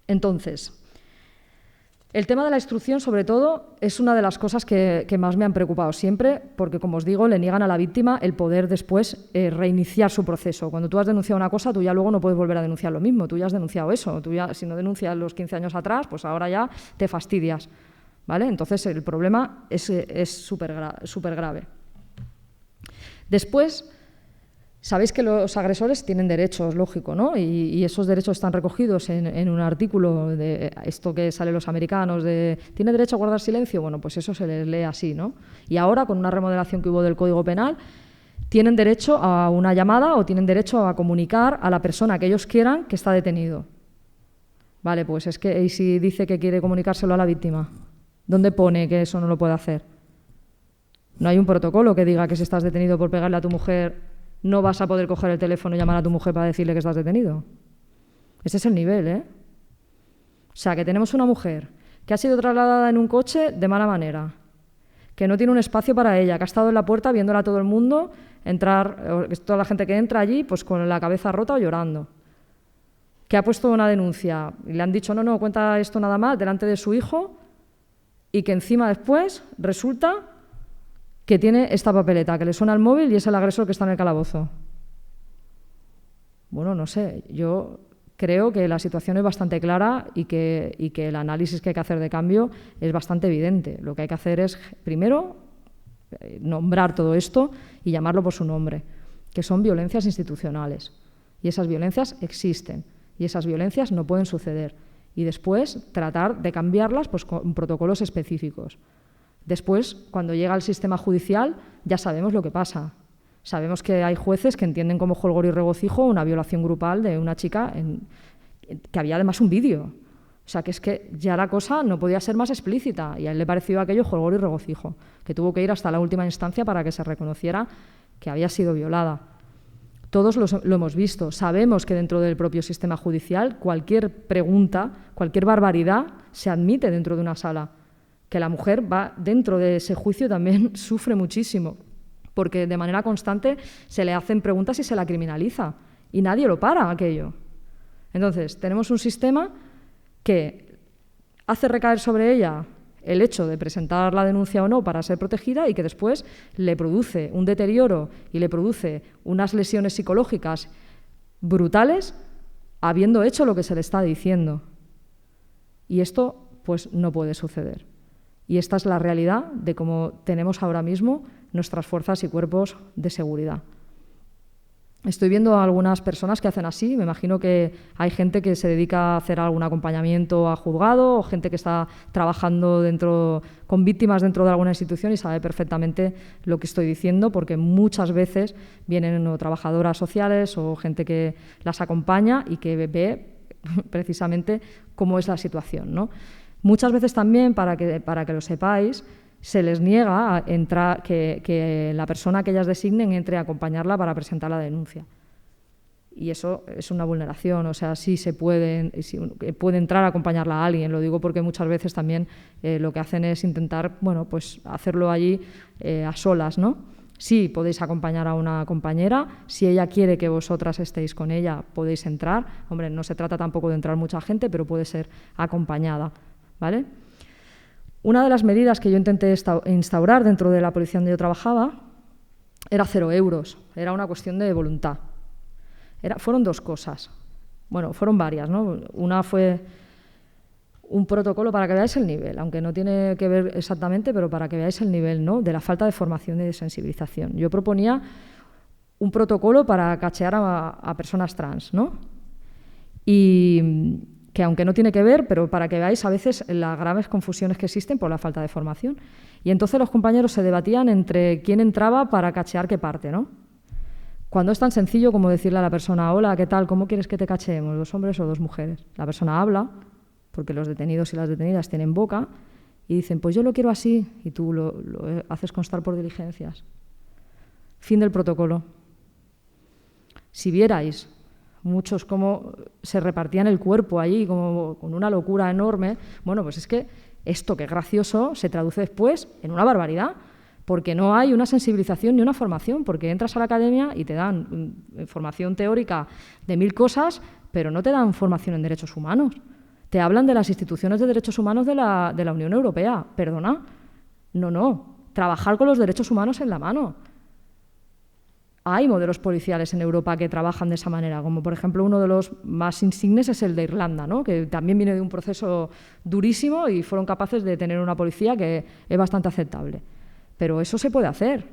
Entonces, el tema de la instrucción, sobre todo, es una de las cosas que más me han preocupado siempre, porque, como os digo, le niegan a la víctima el poder después reiniciar su proceso. Cuando tú has denunciado una cosa, tú ya luego no puedes volver a denunciar lo mismo, tú ya has denunciado eso. Tú ya, si no denuncias los 15 años atrás, pues ahora ya te fastidias, ¿vale? Entonces, el problema es súper grave. Después, sabéis que los agresores tienen derechos, lógico, ¿no? Y esos derechos están recogidos en un artículo de esto que sale los americanos de ¿tiene derecho a guardar silencio? Bueno, pues eso se les lee así, ¿no? Y ahora, con una remodelación que hubo del Código Penal, tienen derecho a una llamada o tienen derecho a comunicar a la persona que ellos quieran que está detenido. Vale, pues es que, ¿y si dice que quiere comunicárselo a la víctima? ¿Dónde pone que eso no lo puede hacer? No hay un protocolo que diga que si estás detenido por pegarle a tu mujer no vas a poder coger el teléfono y llamar a tu mujer para decirle que estás detenido. Ese es el nivel, ¿eh? O sea, que tenemos una mujer que ha sido trasladada en un coche de mala manera, que no tiene un espacio para ella, que ha estado en la puerta viéndola a todo el mundo entrar, toda la gente que entra allí pues con la cabeza rota o llorando, que ha puesto una denuncia y le han dicho no, cuenta esto nada más delante de su hijo y que encima después resulta que tiene esta papeleta, que le suena al móvil y es el agresor que está en el calabozo. Bueno, no sé, yo creo que la situación es bastante clara y que el análisis que hay que hacer de cambio es bastante evidente. Lo que hay que hacer es, primero, nombrar todo esto y llamarlo por su nombre, que son violencias institucionales. Y esas violencias existen y esas violencias no pueden suceder. y después tratar de cambiarlas pues, con protocolos específicos. Después, cuando llega al sistema judicial, ya sabemos lo que pasa. Sabemos que hay jueces que entienden como jolgorio y regocijo una violación grupal de una chica que había además un vídeo. O sea, que es que ya la cosa no podía ser más explícita y a él le pareció aquello jolgorio y regocijo, que tuvo que ir hasta la última instancia para que se reconociera que había sido violada. Todos lo hemos visto. Sabemos que dentro del propio sistema judicial cualquier pregunta, cualquier barbaridad se admite dentro de una sala. Que la mujer va dentro de ese juicio también sufre muchísimo, porque de manera constante se le hacen preguntas y se la criminaliza y nadie lo para aquello. Entonces, tenemos un sistema que hace recaer sobre ella el hecho de presentar la denuncia o no para ser protegida y que después le produce un deterioro y le produce unas lesiones psicológicas brutales habiendo hecho lo que se le está diciendo. Y esto, pues, no puede suceder. Y esta es la realidad de cómo tenemos ahora mismo nuestras fuerzas y cuerpos de seguridad. Estoy viendo a algunas personas que hacen así. Me imagino que hay gente que se dedica a hacer algún acompañamiento a juzgado o gente que está trabajando con víctimas dentro de alguna institución y sabe perfectamente lo que estoy diciendo, porque muchas veces vienen o trabajadoras sociales o gente que las acompaña y que ve precisamente cómo es la situación, ¿no? Muchas veces también, para que lo sepáis, se les niega a entrar, que la persona que ellas designen entre a acompañarla para presentar la denuncia. Y eso es una vulneración, o sea, sí puede entrar a acompañarla a alguien. Lo digo porque muchas veces también lo que hacen es intentar, bueno, pues hacerlo allí a solas, ¿no? Sí, podéis acompañar a una compañera. Si ella quiere que vosotras estéis con ella, podéis entrar. Hombre, no se trata tampoco de entrar mucha gente, pero puede ser acompañada, ¿vale? Una de las medidas que yo intenté instaurar dentro de la policía donde yo trabajaba era 0 euros, era una cuestión de voluntad. Fueron dos cosas, bueno, fueron varias, ¿no? Una fue un protocolo para que veáis el nivel, aunque no tiene que ver exactamente, pero para que veáis el nivel, ¿no?, de la falta de formación y de sensibilización. Yo proponía un protocolo para cachear a personas trans, ¿no? Y que aunque no tiene que ver, pero para que veáis a veces las graves confusiones que existen por la falta de formación. Y entonces los compañeros se debatían entre quién entraba para cachear qué parte, ¿no? Cuando es tan sencillo como decirle a la persona, hola, ¿qué tal? ¿Cómo quieres que te cacheemos? ¿2 hombres o 2 mujeres? La persona habla, porque los detenidos y las detenidas tienen boca, y dicen, pues yo lo quiero así, y tú lo haces constar por diligencias. Fin del protocolo. Si vierais muchos cómo se repartían el cuerpo allí, como con una locura enorme, bueno, pues es que esto que es gracioso se traduce después en una barbaridad, porque no hay una sensibilización ni una formación, porque entras a la academia y te dan formación teórica de 1000 cosas, pero no te dan formación en derechos humanos. Te hablan de las instituciones de derechos humanos de la Unión Europea. Perdona, no. Trabajar con los derechos humanos en la mano. Hay modelos policiales en Europa que trabajan de esa manera, como por ejemplo uno de los más insignes es el de Irlanda, ¿no?, que también viene de un proceso durísimo y fueron capaces de tener una policía que es bastante aceptable. Pero eso se puede hacer.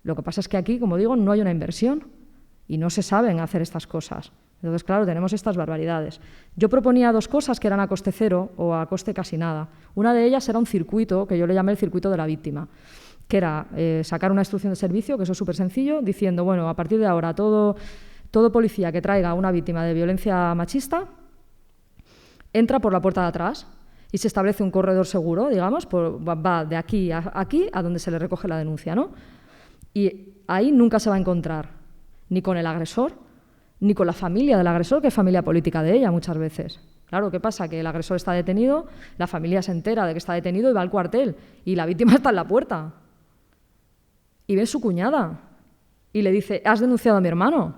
Lo que pasa es que aquí, como digo, no hay una inversión y no se saben hacer estas cosas. Entonces, claro, tenemos estas barbaridades. Yo proponía 2 cosas que eran a coste cero o a coste casi nada. Una de ellas era un circuito, que yo le llamé el circuito de la víctima, que era sacar una instrucción de servicio, que eso es súper sencillo, diciendo, bueno, a partir de ahora todo policía que traiga a una víctima de violencia machista entra por la puerta de atrás y se establece un corredor seguro, digamos, va de aquí a donde se le recoge la denuncia, ¿no? Y ahí nunca se va a encontrar ni con el agresor, ni con la familia del agresor, que es familia política de ella muchas veces. Claro, ¿qué pasa? Que el agresor está detenido, la familia se entera de que está detenido y va al cuartel, y la víctima está en la puerta. Y ve su cuñada y le dice, has denunciado a mi hermano.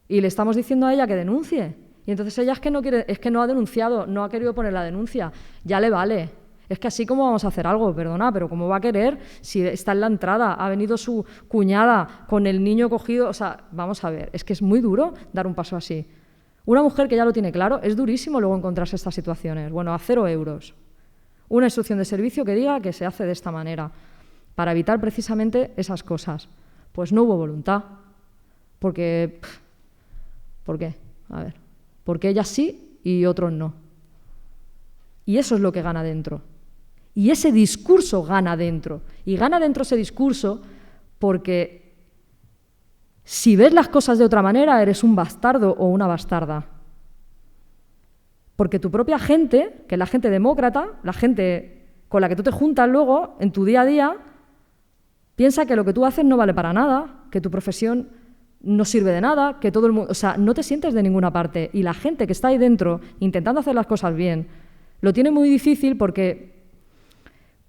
Y le estamos diciendo a ella que denuncie. Y entonces ella es que no ha denunciado, no ha querido poner la denuncia. Ya le vale. Es que así como vamos a hacer algo, perdona, pero ¿cómo va a querer si está en la entrada, ha venido su cuñada con el niño cogido? O sea, vamos a ver, es que es muy duro dar un paso así. Una mujer que ya lo tiene claro, es durísimo luego encontrarse estas situaciones. Bueno, a 0 euros. Una instrucción de servicio que diga que se hace de esta manera, para evitar precisamente esas cosas. Pues no hubo voluntad. Porque, ¿por qué? A ver, porque ellas sí y otros no. Y eso es lo que gana dentro. Y ese discurso gana dentro. Y gana dentro ese discurso porque si ves las cosas de otra manera, eres un bastardo o una bastarda. Porque tu propia gente, que es la gente demócrata, la gente con la que tú te juntas luego en tu día a día, piensa que lo que tú haces no vale para nada, que tu profesión no sirve de nada, que todo el mundo... O sea, no te sientes de ninguna parte. Y la gente que está ahí dentro, intentando hacer las cosas bien, lo tiene muy difícil porque...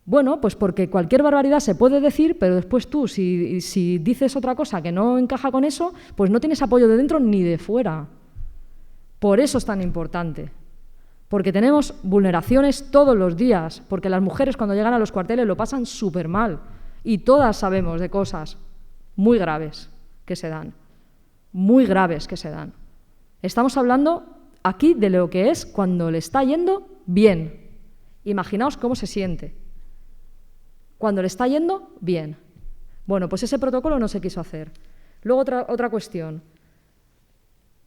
Bueno, pues porque cualquier barbaridad se puede decir, pero después tú, si dices otra cosa que no encaja con eso, pues no tienes apoyo de dentro ni de fuera. Por eso es tan importante. Porque tenemos vulneraciones todos los días, porque las mujeres cuando llegan a los cuarteles lo pasan súper mal. Y todas sabemos de cosas muy graves que se dan. Muy graves que se dan. Estamos hablando aquí de lo que es cuando le está yendo bien. Imaginaos cómo se siente. Cuando le está yendo bien. Bueno, pues ese protocolo no se quiso hacer. Luego otra cuestión.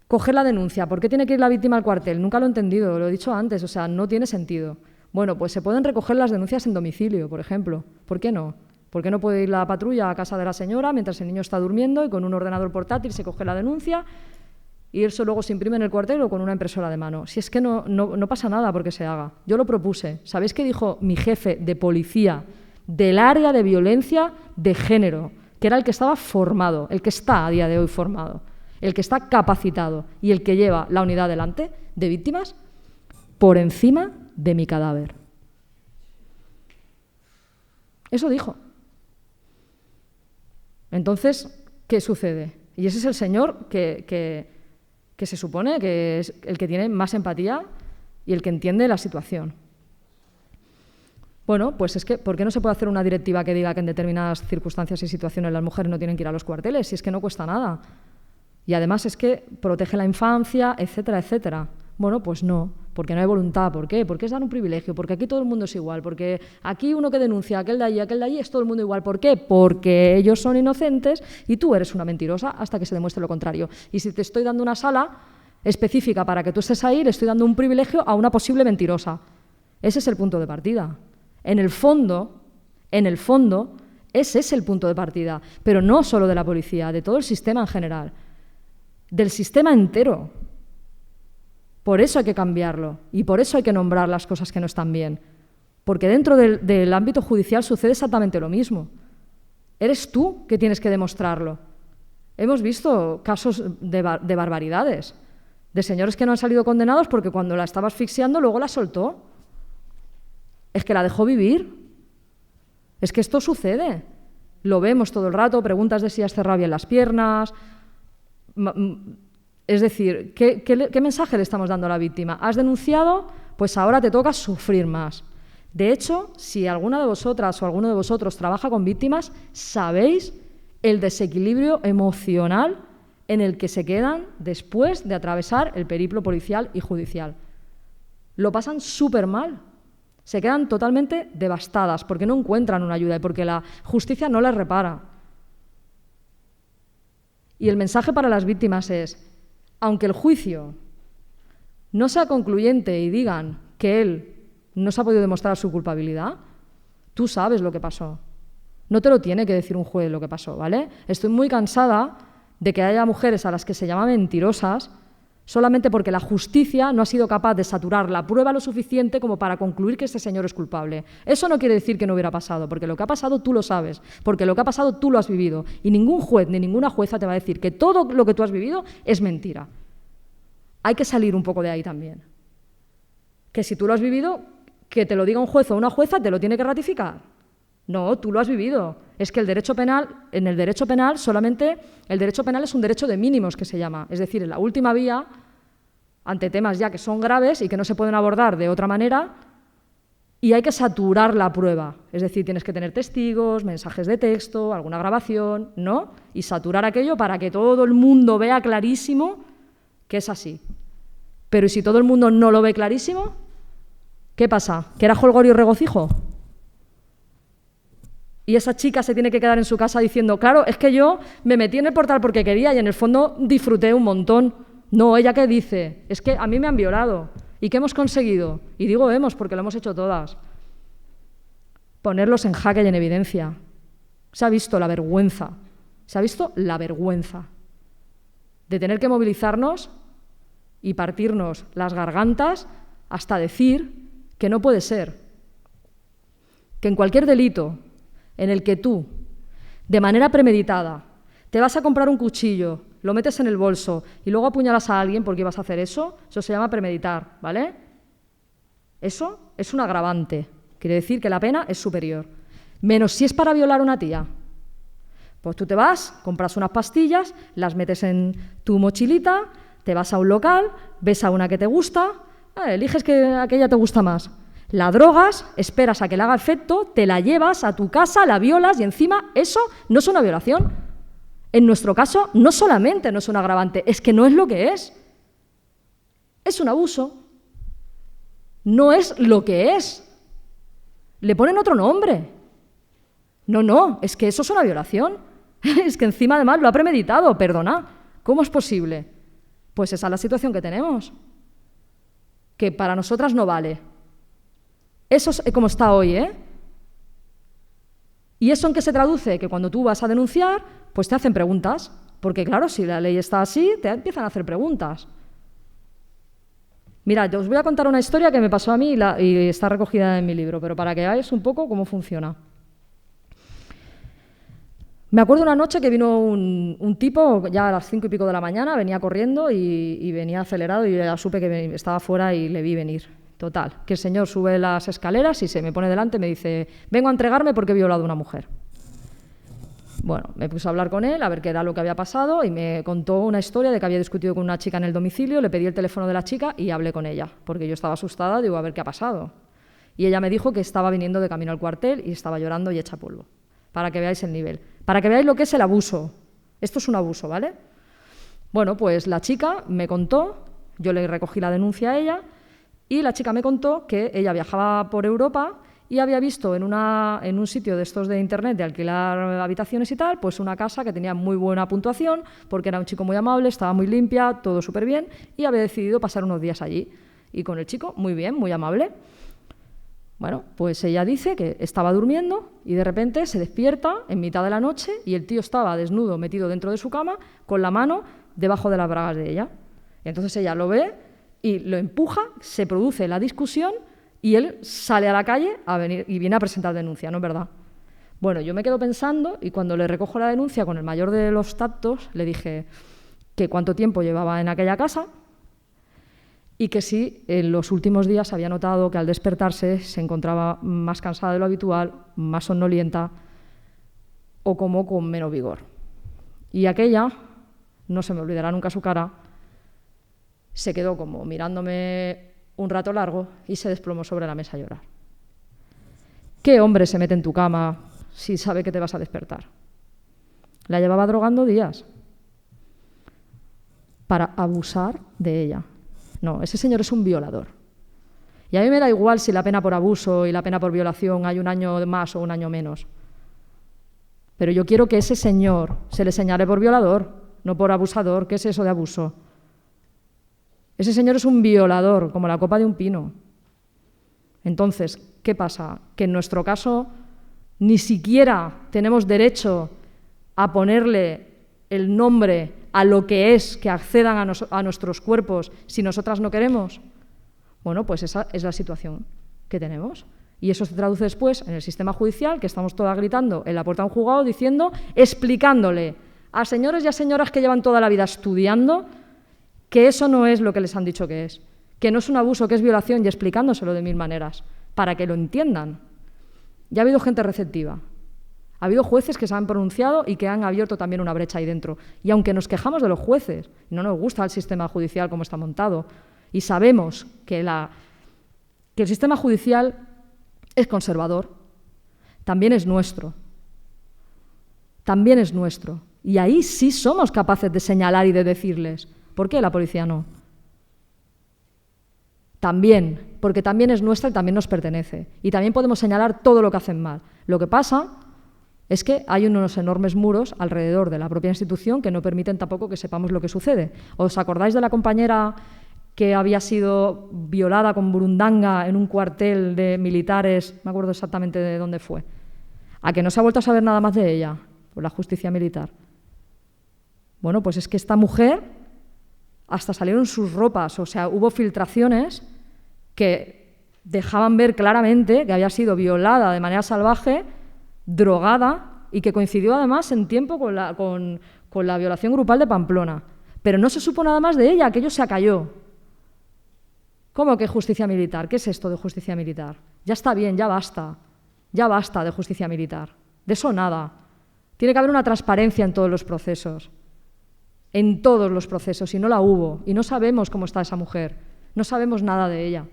Coger la denuncia. ¿Por qué tiene que ir la víctima al cuartel? Nunca lo he entendido, lo he dicho antes, o sea, no tiene sentido. Bueno, pues se pueden recoger las denuncias en domicilio, por ejemplo. ¿Por qué no? ¿Por qué no puede ir la patrulla a casa de la señora mientras el niño está durmiendo y con un ordenador portátil se coge la denuncia y eso luego se imprime en el cuartel o con una impresora de mano? Si es que no pasa nada porque se haga. Yo lo propuse. ¿Sabéis qué dijo mi jefe de policía del área de violencia de género? Que era el que estaba formado, el que está a día de hoy formado, el que está capacitado y el que lleva la unidad delante de víctimas por encima de mi cadáver. Eso dijo. Entonces, ¿qué sucede? Y ese es el señor que se supone que es el que tiene más empatía y el que entiende la situación. Bueno, pues es que, ¿por qué no se puede hacer una directiva que diga que en determinadas circunstancias y situaciones las mujeres no tienen que ir a los cuarteles? Si es que no cuesta nada. Y además es que protege la infancia, etcétera, etcétera. Bueno, pues no, porque no hay voluntad. ¿Por qué? Porque es dar un privilegio, porque aquí todo el mundo es igual, porque aquí uno que denuncia, aquel de allí, es todo el mundo igual. ¿Por qué? Porque ellos son inocentes y tú eres una mentirosa hasta que se demuestre lo contrario. Y si te estoy dando una sala específica para que tú estés ahí, le estoy dando un privilegio a una posible mentirosa. Ese es el punto de partida. En el fondo, ese es el punto de partida, pero no solo de la policía, de todo el sistema en general, del sistema entero. Por eso hay que cambiarlo y por eso hay que nombrar las cosas que no están bien, porque dentro del ámbito judicial sucede exactamente lo mismo. Eres tú que tienes que demostrarlo. Hemos visto casos de barbaridades, de señores que no han salido condenados porque cuando la estaba asfixiando luego la soltó. Es que la dejó vivir. Es que esto sucede. Lo vemos todo el rato, preguntas de si has cerrado bien las piernas. Es decir, ¿qué mensaje le estamos dando a la víctima? ¿Has denunciado? Pues ahora te toca sufrir más. De hecho, si alguna de vosotras o alguno de vosotros trabaja con víctimas, sabéis el desequilibrio emocional en el que se quedan después de atravesar el periplo policial y judicial. Lo pasan súper mal. Se quedan totalmente devastadas porque no encuentran una ayuda y porque la justicia no les repara. Y el mensaje para las víctimas es, aunque el juicio no sea concluyente y digan que él no se ha podido demostrar su culpabilidad, tú sabes lo que pasó. No te lo tiene que decir un juez lo que pasó, ¿vale? Estoy muy cansada de que haya mujeres a las que se llama mentirosas solamente porque la justicia no ha sido capaz de saturar la prueba lo suficiente como para concluir que este señor es culpable. Eso no quiere decir que no hubiera pasado, porque lo que ha pasado tú lo sabes, porque lo que ha pasado tú lo has vivido, y ningún juez ni ninguna jueza te va a decir que todo lo que tú has vivido es mentira. Hay que salir un poco de ahí también. Que si tú lo has vivido, que te lo diga un juez o una jueza, te lo tiene que ratificar. No, tú lo has vivido. Es que el derecho penal, en el derecho penal solamente, el derecho penal es un derecho de mínimos que se llama. Es decir, en la última vía, ante temas ya que son graves y que no se pueden abordar de otra manera, y hay que saturar la prueba. Es decir, tienes que tener testigos, mensajes de texto, alguna grabación, ¿no? Y saturar aquello para que todo el mundo vea clarísimo que es así. Pero ¿y si todo el mundo no lo ve clarísimo? ¿Qué pasa? ¿Que era jolgorio y regocijo? Y esa chica se tiene que quedar en su casa diciendo, claro, es que yo me metí en el portal porque quería y en el fondo disfruté un montón. No, ¿ella qué dice? Es que a mí me han violado. ¿Y qué hemos conseguido? Y digo hemos porque lo hemos hecho todas. Ponerlos en jaque y en evidencia. Se ha visto la vergüenza. Se ha visto la vergüenza de tener que movilizarnos y partirnos las gargantas hasta decir que no puede ser que en cualquier delito en el que tú, de manera premeditada, te vas a comprar un cuchillo, lo metes en el bolso y luego apuñalas a alguien porque ibas a hacer eso se llama premeditar, ¿vale? Eso es un agravante. Quiere decir que la pena es superior. Menos si es para violar a una tía. Pues tú te vas, compras unas pastillas, las metes en tu mochilita, te vas a un local, ves a una que te gusta, eliges que aquella te gusta más. La drogas, esperas a que le haga efecto, te la llevas a tu casa, la violas y encima eso no es una violación. En nuestro caso, no solamente no es un agravante, es que no es lo que es. Es un abuso. No es lo que es. Le ponen otro nombre. No, es que eso es una violación. Es que encima además lo ha premeditado, perdona. ¿Cómo es posible? Pues esa es la situación que tenemos. Que para nosotras no vale. Eso es como está hoy, ¿eh? ¿Y eso en qué se traduce? Que cuando tú vas a denunciar, pues te hacen preguntas. Porque claro, si la ley está así, te empiezan a hacer preguntas. Mirad, os voy a contar una historia que me pasó a mí y está recogida en mi libro, pero para que veáis un poco cómo funciona. Me acuerdo una noche que vino un tipo, ya a las 5 y pico de la mañana, venía corriendo y venía acelerado y yo ya supe que estaba fuera y le vi venir. Total, que el señor sube las escaleras y se me pone delante y me dice: vengo a entregarme porque he violado a una mujer. Bueno, me puse a hablar con él, a ver qué era lo que había pasado y me contó una historia de que había discutido con una chica en el domicilio, le pedí el teléfono de la chica y hablé con ella, porque yo estaba asustada, digo, a ver qué ha pasado. Y ella me dijo que estaba viniendo de camino al cuartel y estaba llorando y hecha polvo, para que veáis el nivel, para que veáis lo que es el abuso. Esto es un abuso, ¿vale? Bueno, pues la chica me contó, yo le recogí la denuncia a ella, y la chica me contó que ella viajaba por Europa y había visto en un sitio de estos de internet de alquilar habitaciones y tal, pues una casa que tenía muy buena puntuación, porque era un chico muy amable, estaba muy limpia, todo súper bien, y había decidido pasar unos días allí. Y con el chico, muy bien, muy amable. Bueno, pues ella dice que estaba durmiendo y de repente se despierta en mitad de la noche y el tío estaba desnudo, metido dentro de su cama, con la mano debajo de las bragas de ella. Y entonces ella lo ve y lo empuja, se produce la discusión y él sale a la calle y viene a presentar denuncia, ¿no es verdad? Bueno, yo me quedo pensando y cuando le recojo la denuncia con el mayor de los tactos, le dije que cuánto tiempo llevaba en aquella casa y que si en los últimos días había notado que al despertarse se encontraba más cansada de lo habitual, más somnolienta o como con menos vigor. Y aquella, no se me olvidará nunca su cara, se quedó como mirándome un rato largo y se desplomó sobre la mesa a llorar. ¿Qué hombre se mete en tu cama si sabe que te vas a despertar? La llevaba drogando días para abusar de ella. No, ese señor es un violador. Y a mí me da igual si la pena por abuso y la pena por violación hay un año más o un año menos. Pero yo quiero que ese señor se le señale por violador, no por abusador. ¿Qué es eso de abuso? Ese señor es un violador, como la copa de un pino. Entonces, ¿qué pasa? Que en nuestro caso ni siquiera tenemos derecho a ponerle el nombre a lo que es que accedan a nuestros cuerpos si nosotras no queremos. Bueno, pues esa es la situación que tenemos. Y eso se traduce después en el sistema judicial, que estamos todas gritando en la puerta de un juzgado diciendo, explicándole a señores y a señoras que llevan toda la vida estudiando que eso no es lo que les han dicho que no es un abuso, que es violación, y explicándoselo de mil maneras, para que lo entiendan. Ya ha habido gente receptiva. Ha habido jueces que se han pronunciado y que han abierto también una brecha ahí dentro. Y aunque nos quejamos de los jueces, no nos gusta el sistema judicial como está montado, y sabemos que el sistema judicial es conservador, también es nuestro. También es nuestro. Y ahí sí somos capaces de señalar y de decirles, ¿por qué la policía no? También, porque también es nuestra y también nos pertenece. Y también podemos señalar todo lo que hacen mal. Lo que pasa es que hay unos enormes muros alrededor de la propia institución que no permiten tampoco que sepamos lo que sucede. ¿Os acordáis de la compañera que había sido violada con burundanga en un cuartel de militares, no me acuerdo exactamente de dónde fue. ¿A que no se ha vuelto a saber nada más de ella por la justicia militar? Bueno, pues es que esta mujer, hasta salieron sus ropas, o sea, hubo filtraciones que dejaban ver claramente que había sido violada de manera salvaje, drogada, y que coincidió además en tiempo con la violación grupal de Pamplona. Pero no se supo nada más de ella, aquello se acalló. ¿Cómo que justicia militar? ¿Qué es esto de justicia militar? Ya está bien, ya basta de justicia militar. De eso nada. Tiene que haber una transparencia en todos los procesos. En todos los procesos, y no la hubo. Y no sabemos cómo está esa mujer. No sabemos nada de ella.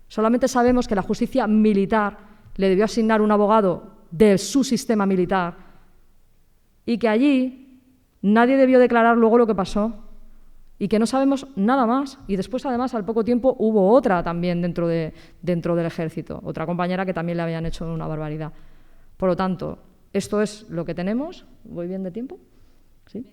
Solamente sabemos que la justicia militar le debió asignar un abogado de su sistema militar y que allí nadie debió declarar luego lo que pasó y que no sabemos nada más. Y después, además, al poco tiempo, hubo otra también dentro del ejército, otra compañera que también le habían hecho una barbaridad. Por lo tanto, esto es lo que tenemos. ¿Voy bien de tiempo? ¿Sí?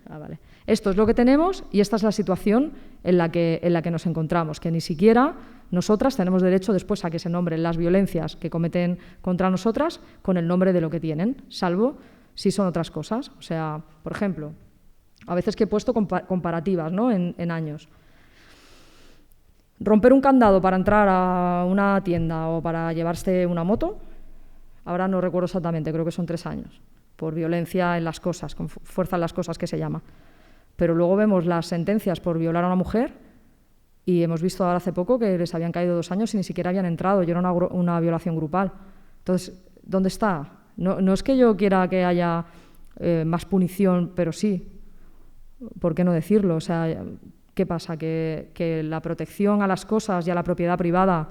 Vale. Esto es lo que tenemos y esta es la situación en la que nos encontramos, que ni siquiera nosotras tenemos derecho después a que se nombren las violencias que cometen contra nosotras con el nombre de lo que tienen, salvo si son otras cosas. O sea, por ejemplo, a veces que he puesto comparativas, ¿no? en años. Romper un candado para entrar a una tienda o para llevarse una moto, ahora no recuerdo exactamente, creo que son 3 años. Por violencia en las cosas, con fuerza en las cosas que se llama. Pero luego vemos las sentencias por violar a una mujer y hemos visto ahora hace poco que les habían caído 2 años y ni siquiera habían entrado, y era una violación grupal. Entonces, ¿dónde está? No es que yo quiera que haya más punición, pero sí. ¿Por qué no decirlo? O sea, ¿qué pasa? ¿Que la protección a las cosas y a la propiedad privada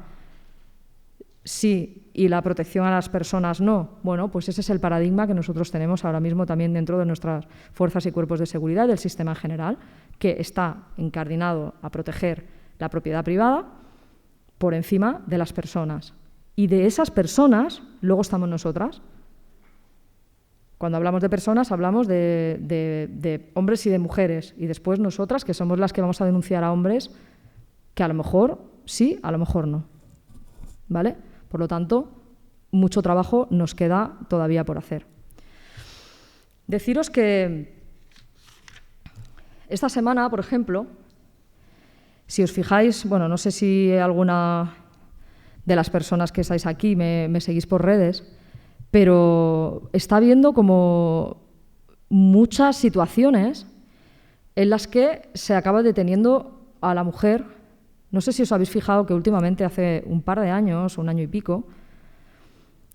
sí, y la protección a las personas no? Bueno, pues ese es el paradigma que nosotros tenemos ahora mismo también dentro de nuestras fuerzas y cuerpos de seguridad, del sistema en general, que está incardinado a proteger la propiedad privada por encima de las personas. Y de esas personas, luego estamos nosotras. Cuando hablamos de personas, hablamos de hombres y de mujeres, y después nosotras, que somos las que vamos a denunciar a hombres, que a lo mejor sí, a lo mejor no. ¿Vale? Por lo tanto, mucho trabajo nos queda todavía por hacer. Deciros que esta semana, por ejemplo, si os fijáis, bueno, no sé si alguna de las personas que estáis aquí me seguís por redes, pero está habiendo como muchas situaciones en las que se acaba deteniendo a la mujer. No sé si os habéis fijado que últimamente, hace un par de años, 1 año y pico,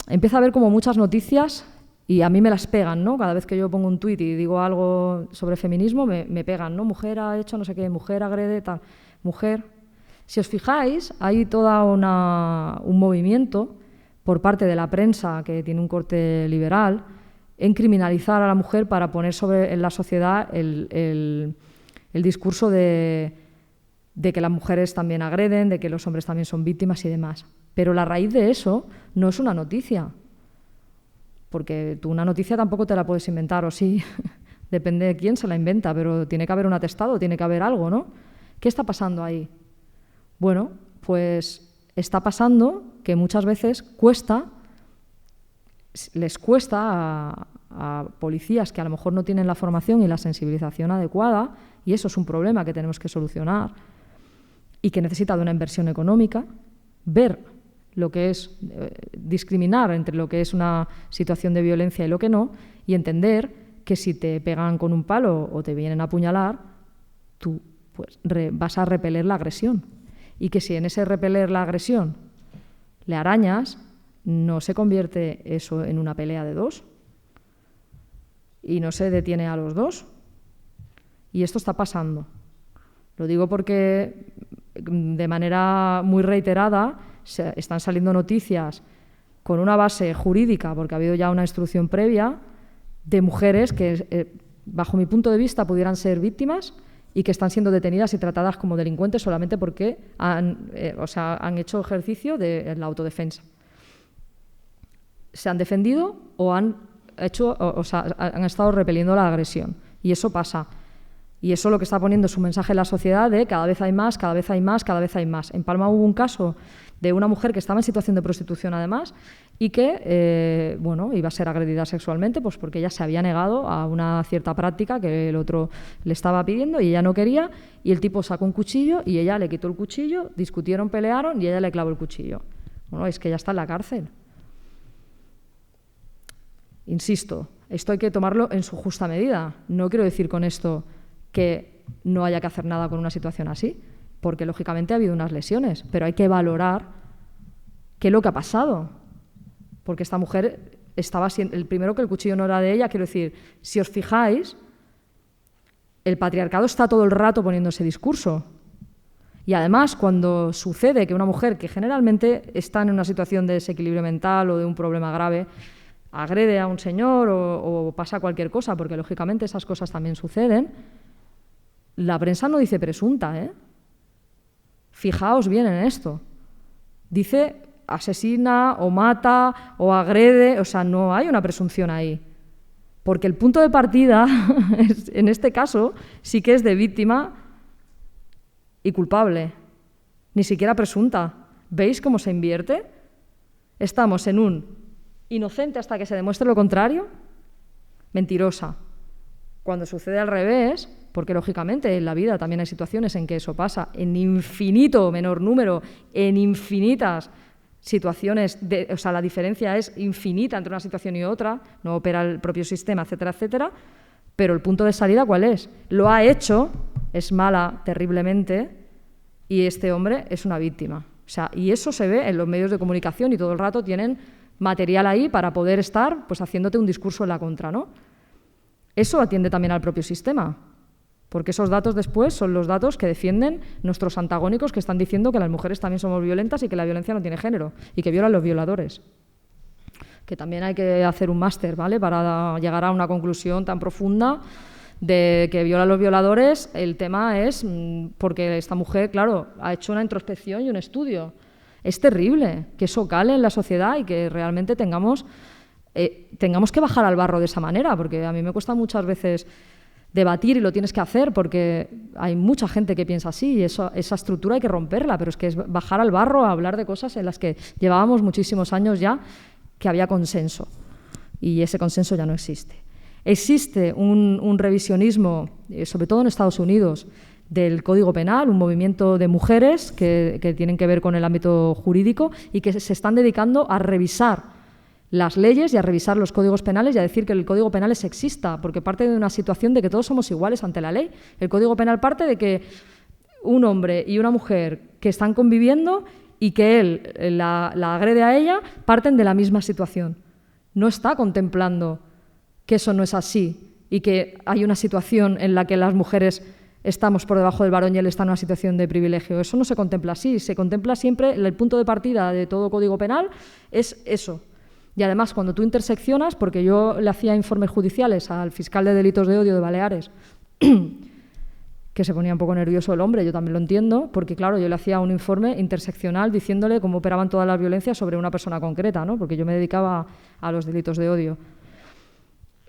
empieza a haber como muchas noticias y a mí me las pegan, ¿no? Cada vez que yo pongo un tuit y digo algo sobre feminismo, me pegan, ¿no? Mujer ha hecho no sé qué, mujer agrede, tal, mujer. Si os fijáis, hay todo un movimiento por parte de la prensa, que tiene un corte liberal, en criminalizar a la mujer para poner en la sociedad el discurso de que las mujeres también agreden, de que los hombres también son víctimas y demás. Pero la raíz de eso no es una noticia, porque tú una noticia tampoco te la puedes inventar, o sí, depende de quién se la inventa, pero tiene que haber un atestado, tiene que haber algo, ¿no? ¿Qué está pasando ahí? Bueno, pues está pasando que muchas veces les cuesta a policías que a lo mejor no tienen la formación y la sensibilización adecuada, y eso es un problema que tenemos que solucionar y que necesita de una inversión económica, ver lo que es discriminar entre lo que es una situación de violencia y lo que no, y entender que si te pegan con un palo o te vienen a apuñalar, tú pues, vas a repeler la agresión. Y que si en ese repeler la agresión le arañas, no se convierte eso en una pelea de 2 y no se detiene a los 2. Y esto está pasando. Lo digo porque de manera muy reiterada están saliendo noticias con una base jurídica, porque ha habido ya una instrucción previa, de mujeres que, bajo mi punto de vista, pudieran ser víctimas y que están siendo detenidas y tratadas como delincuentes solamente porque han hecho ejercicio de la autodefensa. Se han defendido o han estado repeliendo la agresión. Y eso pasa. Y eso lo que está poniendo es un mensaje en la sociedad de cada vez hay más, cada vez hay más, cada vez hay más. En Palma hubo un caso de una mujer que estaba en situación de prostitución además y que iba a ser agredida sexualmente pues porque ella se había negado a una cierta práctica que el otro le estaba pidiendo y ella no quería, y el tipo sacó un cuchillo y ella le quitó el cuchillo, discutieron, pelearon y ella le clavó el cuchillo. Bueno, es que ya está en la cárcel. Insisto, esto hay que tomarlo en su justa medida. No quiero decir con esto que no haya que hacer nada con una situación así, porque lógicamente ha habido unas lesiones, pero hay que valorar qué es lo que ha pasado, porque esta mujer estaba siendo, el primero que el cuchillo no era de ella, quiero decir, si os fijáis, el patriarcado está todo el rato poniendo ese discurso. Y además, cuando sucede que una mujer que generalmente está en una situación de desequilibrio mental o de un problema grave, agrede a un señor o pasa cualquier cosa, porque lógicamente esas cosas también suceden, la prensa no dice presunta, ¿eh? Fijaos bien en esto. Dice asesina o mata o agrede, o sea, no hay una presunción ahí. Porque el punto de partida, en este caso, sí que es de víctima y culpable, ni siquiera presunta. ¿Veis cómo se invierte? Estamos en un inocente hasta que se demuestre lo contrario, mentirosa. Cuando sucede al revés, porque lógicamente en la vida también hay situaciones en que eso pasa, en infinito menor número, en infinitas situaciones, o sea, la diferencia es infinita entre una situación y otra, no opera el propio sistema, etcétera, etcétera, pero el punto de salida, ¿cuál es? Lo ha hecho, es mala terriblemente, y este hombre es una víctima. O sea, y eso se ve en los medios de comunicación y todo el rato tienen material ahí para poder estar pues haciéndote un discurso en la contra, ¿no? Eso atiende también al propio sistema, porque esos datos después son los datos que defienden nuestros antagónicos que están diciendo que las mujeres también somos violentas y que la violencia no tiene género y que violan los violadores. Que también hay que hacer un máster, ¿vale?, para llegar a una conclusión tan profunda de que violan los violadores. El tema es porque esta mujer, claro, ha hecho una introspección y un estudio. Es terrible que eso cale en la sociedad y que realmente tengamos que bajar al barro de esa manera, porque a mí me cuesta muchas veces debatir y lo tienes que hacer porque hay mucha gente que piensa así y esa estructura hay que romperla, pero es que es bajar al barro a hablar de cosas en las que llevábamos muchísimos años ya que había consenso y ese consenso ya no existe. Existe un revisionismo, sobre todo en Estados Unidos, del Código Penal, un movimiento de mujeres que tienen que ver con el ámbito jurídico y que se están dedicando a revisar las leyes y a revisar los códigos penales y a decir que el Código Penal es sexista, porque parte de una situación de que todos somos iguales ante la ley. El Código Penal parte de que un hombre y una mujer que están conviviendo y que él la agrede a ella parten de la misma situación. No está contemplando que eso no es así y que hay una situación en la que las mujeres estamos por debajo del varón y él está en una situación de privilegio. Eso no se contempla así. Se contempla siempre, el punto de partida de todo Código Penal es eso. Y además, cuando tú interseccionas, porque yo le hacía informes judiciales al fiscal de delitos de odio de Baleares, que se ponía un poco nervioso el hombre, yo también lo entiendo, porque claro, yo le hacía un informe interseccional diciéndole cómo operaban todas las violencias sobre una persona concreta, ¿no?, porque yo me dedicaba a los delitos de odio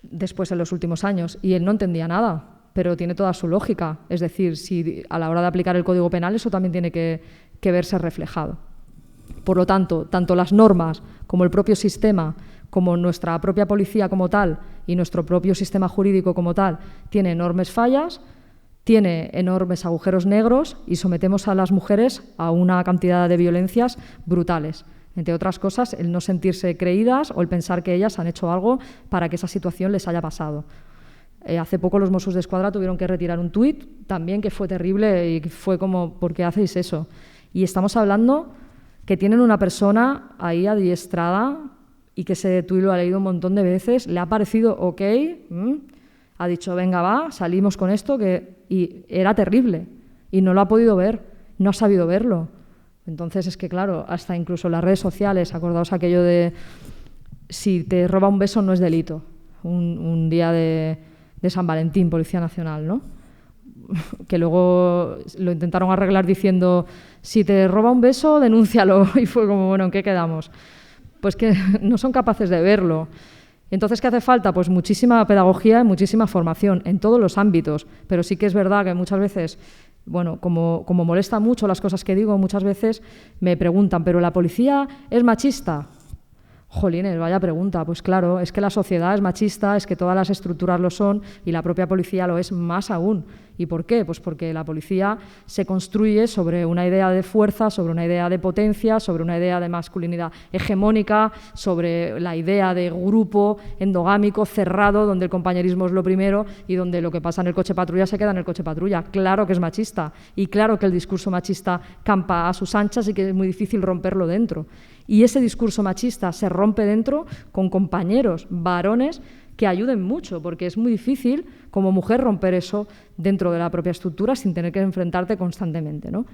después en los últimos años, y él no entendía nada, pero tiene toda su lógica. Es decir, si a la hora de aplicar el Código Penal eso también tiene que verse reflejado. Por lo tanto, tanto las normas como el propio sistema, como nuestra propia policía como tal y nuestro propio sistema jurídico como tal, tiene enormes fallas, tiene enormes agujeros negros y sometemos a las mujeres a una cantidad de violencias brutales. Entre otras cosas, el no sentirse creídas o el pensar que ellas han hecho algo para que esa situación les haya pasado. Hace poco los Mossos d'Esquadra tuvieron que retirar un tuit también que fue terrible y fue como, ¿por qué hacéis eso? Y estamos hablando que tienen una persona ahí adiestrada y que ese tuit lo ha leído un montón de veces, le ha parecido ok, ha dicho, venga, va, salimos con esto, y era terrible y no lo ha podido ver, no ha sabido verlo. Entonces es que, claro, hasta incluso las redes sociales, acordaos aquello de si te roba un beso no es delito, un día de San Valentín, Policía Nacional, ¿no? Que luego lo intentaron arreglar diciendo, si te roba un beso, denúncialo. Y fue como, bueno, ¿en qué quedamos? Pues que no son capaces de verlo. Entonces, ¿qué hace falta? Pues muchísima pedagogía y muchísima formación en todos los ámbitos, pero sí que es verdad que muchas veces, bueno, como molesta mucho las cosas que digo, muchas veces me preguntan, ¿pero la policía es machista? Jolines, vaya pregunta. Pues claro, es que la sociedad es machista, es que todas las estructuras lo son y la propia policía lo es más aún. ¿Y por qué? Pues porque la policía se construye sobre una idea de fuerza, sobre una idea de potencia, sobre una idea de masculinidad hegemónica, sobre la idea de grupo endogámico, cerrado, donde el compañerismo es lo primero y donde lo que pasa en el coche patrulla se queda en el coche patrulla. Claro que es machista y claro que el discurso machista campa a sus anchas y que es muy difícil romperlo dentro. Y ese discurso machista se rompe dentro con compañeros varones que ayuden mucho, porque es muy difícil como mujer romper eso dentro de la propia estructura sin tener que enfrentarte constantemente, ¿no?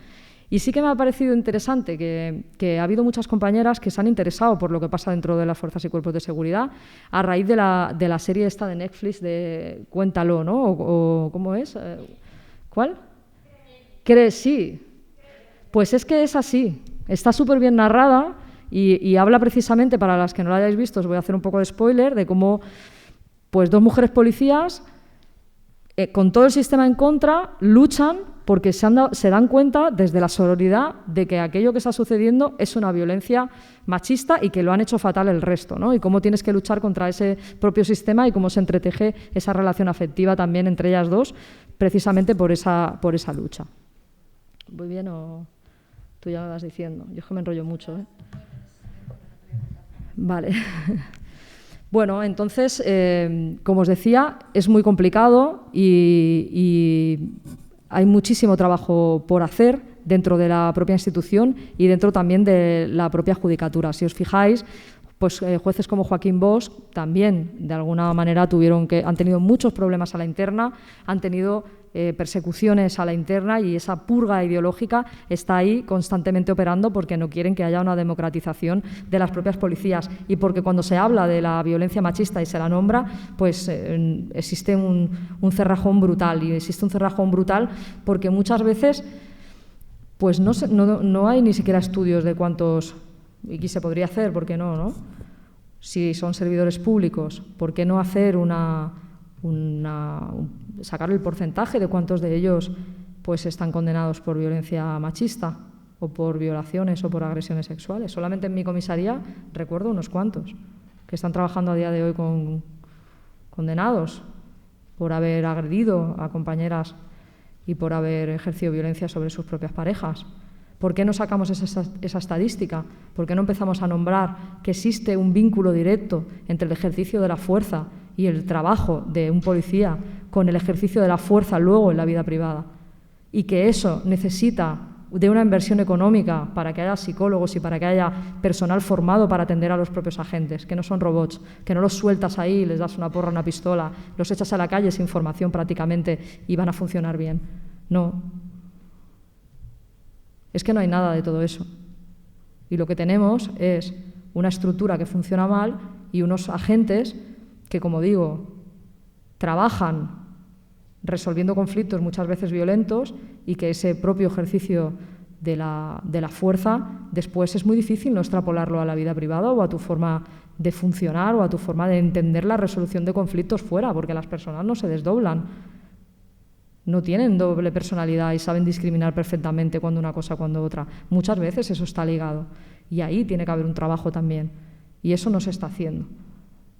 Y sí que me ha parecido interesante que ha habido muchas compañeras que se han interesado por lo que pasa dentro de las fuerzas y cuerpos de seguridad a raíz de la serie esta de Netflix de Cuéntalo, ¿no? O ¿cómo es? ¿Cuál? Sí. Pues es que es así. Está súper bien narrada y habla precisamente, para las que no la hayáis visto, os voy a hacer un poco de spoiler, de cómo pues dos mujeres policías, con todo el sistema en contra, luchan porque se dan cuenta desde la sororidad de que aquello que está sucediendo es una violencia machista y que lo han hecho fatal el resto, ¿no? Y cómo tienes que luchar contra ese propio sistema y cómo se entreteje esa relación afectiva también entre ellas dos, precisamente por esa lucha. ¿Voy bien o tú ya me vas diciendo? Yo es que me enrollo mucho, ¿eh? Vale. Bueno, entonces, como os decía, es muy complicado y hay muchísimo trabajo por hacer dentro de la propia institución y dentro también de la propia judicatura. Si os fijáis, pues jueces como Joaquín Bosch también, de alguna manera, han tenido muchos problemas a la interna, han tenido persecuciones a la interna y esa purga ideológica está ahí constantemente operando porque no quieren que haya una democratización de las propias policías y porque cuando se habla de la violencia machista y se la nombra, pues existe un cerrajón brutal y existe un cerrajón brutal porque muchas veces pues no hay ni siquiera estudios de cuántos, y aquí se podría hacer, ¿por qué no, no? Si son servidores públicos, ¿por qué no hacer sacar el porcentaje de cuántos de ellos pues están condenados por violencia machista o por violaciones o por agresiones sexuales? Solamente en mi comisaría recuerdo unos cuantos que están trabajando a día de hoy con condenados por haber agredido a compañeras y por haber ejercido violencia sobre sus propias parejas. ¿Por qué no sacamos esa estadística? ¿Por qué no empezamos a nombrar que existe un vínculo directo entre el ejercicio de la fuerza y el trabajo de un policía con el ejercicio de la fuerza luego en la vida privada? Y que eso necesita de una inversión económica para que haya psicólogos y para que haya personal formado para atender a los propios agentes, que no son robots, que no los sueltas ahí, les das una porra, una pistola, los echas a la calle sin formación prácticamente y van a funcionar bien. No. Es que no hay nada de todo eso. Y lo que tenemos es una estructura que funciona mal y unos agentes que, como digo, trabajan resolviendo conflictos muchas veces violentos y que ese propio ejercicio de la fuerza después es muy difícil no extrapolarlo a la vida privada o a tu forma de funcionar o a tu forma de entender la resolución de conflictos fuera, porque las personas no se desdoblan. No tienen doble personalidad y saben discriminar perfectamente cuando una cosa, cuando otra. Muchas veces eso está ligado y ahí tiene que haber un trabajo también y eso no se está haciendo.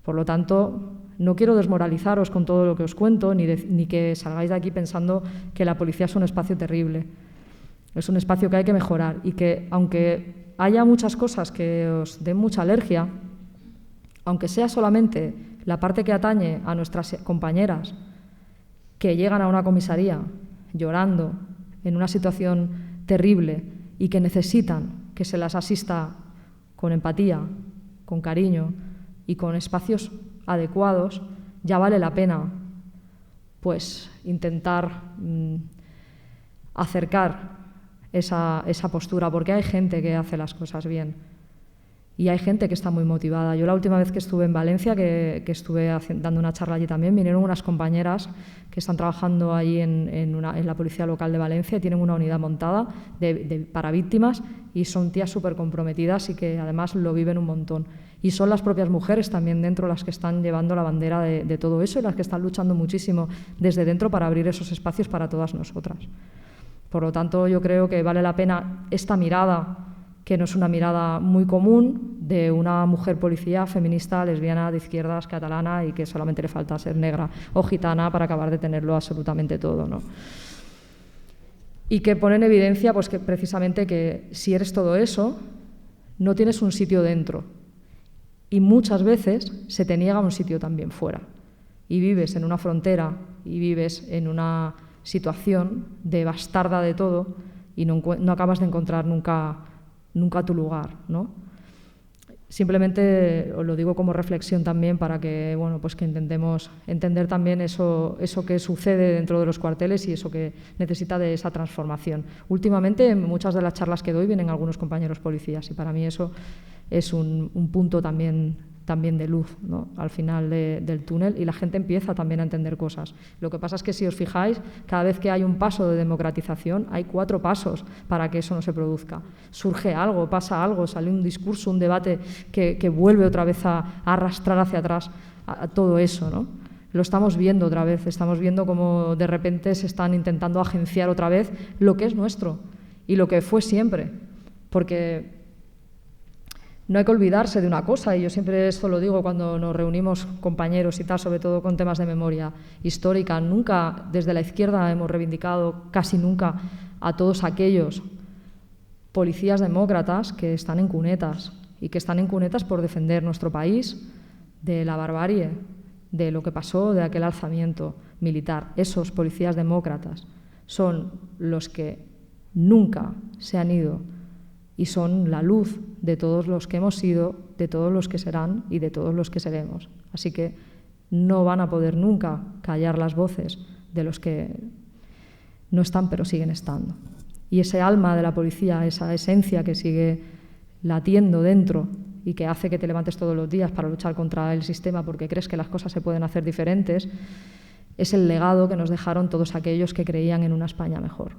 Por lo tanto, no quiero desmoralizaros con todo lo que os cuento ni que salgáis de aquí pensando que la policía es un espacio terrible. Es un espacio que hay que mejorar y que, aunque haya muchas cosas que os den mucha alergia, aunque sea solamente la parte que atañe a nuestras compañeras que llegan a una comisaría llorando en una situación terrible y que necesitan que se las asista con empatía, con cariño y con espacios adecuados, ya vale la pena pues intentar acercar esa postura, porque hay gente que hace las cosas bien. Y hay gente que está muy motivada. Yo la última vez que estuve en Valencia, que estuve dando una charla allí también, vinieron unas compañeras que están trabajando allí en la policía local de Valencia y tienen una unidad montada para víctimas y son tías súper comprometidas y que además lo viven un montón. Y son las propias mujeres también dentro las que están llevando la bandera de todo eso y las que están luchando muchísimo desde dentro para abrir esos espacios para todas nosotras. Por lo tanto, yo creo que vale la pena esta mirada, que no es una mirada muy común, de una mujer policía feminista, lesbiana, de izquierdas, catalana y que solamente le falta ser negra o gitana para acabar de tenerlo absolutamente todo, ¿no? Y que pone en evidencia pues, que precisamente que si eres todo eso, no tienes un sitio dentro. Y muchas veces se te niega un sitio también fuera. Y vives en una frontera y vives en una situación de bastarda de todo y no acabas de encontrar nunca tu lugar, ¿no? Simplemente os lo digo como reflexión también para que, bueno, pues que intentemos entender también eso que sucede dentro de los cuarteles y eso que necesita de esa transformación. Últimamente, en muchas de las charlas que doy vienen algunos compañeros policías y para mí eso es un punto también de luz, ¿no? Al final del túnel, y la gente empieza también a entender cosas. Lo que pasa es que si os fijáis, cada vez que hay un paso de democratización, hay 4 pasos para que eso no se produzca. Surge algo, pasa algo, sale un discurso, un debate que vuelve otra vez a arrastrar hacia atrás a todo eso, ¿no? Lo estamos viendo otra vez, estamos viendo cómo de repente se están intentando agenciar otra vez lo que es nuestro y lo que fue siempre, porque no hay que olvidarse de una cosa, y yo siempre esto lo digo cuando nos reunimos compañeros y tal, sobre todo con temas de memoria histórica. Nunca desde la izquierda hemos reivindicado, casi nunca, a todos aquellos policías demócratas que están en cunetas y que están en cunetas por defender nuestro país de la barbarie, de lo que pasó, de aquel alzamiento militar. Esos policías demócratas son los que nunca se han ido y son la luz de todos los que hemos sido, de todos los que serán y de todos los que seremos. Así que no van a poder nunca callar las voces de los que no están pero siguen estando. Y ese alma de la policía, esa esencia que sigue latiendo dentro y que hace que te levantes todos los días para luchar contra el sistema porque crees que las cosas se pueden hacer diferentes, es el legado que nos dejaron todos aquellos que creían en una España mejor.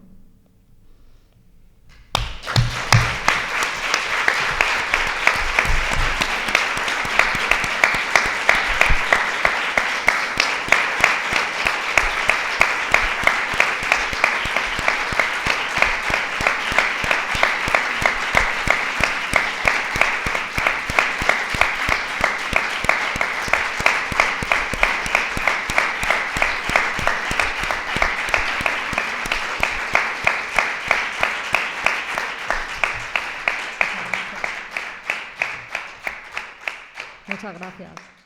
Muchas gracias.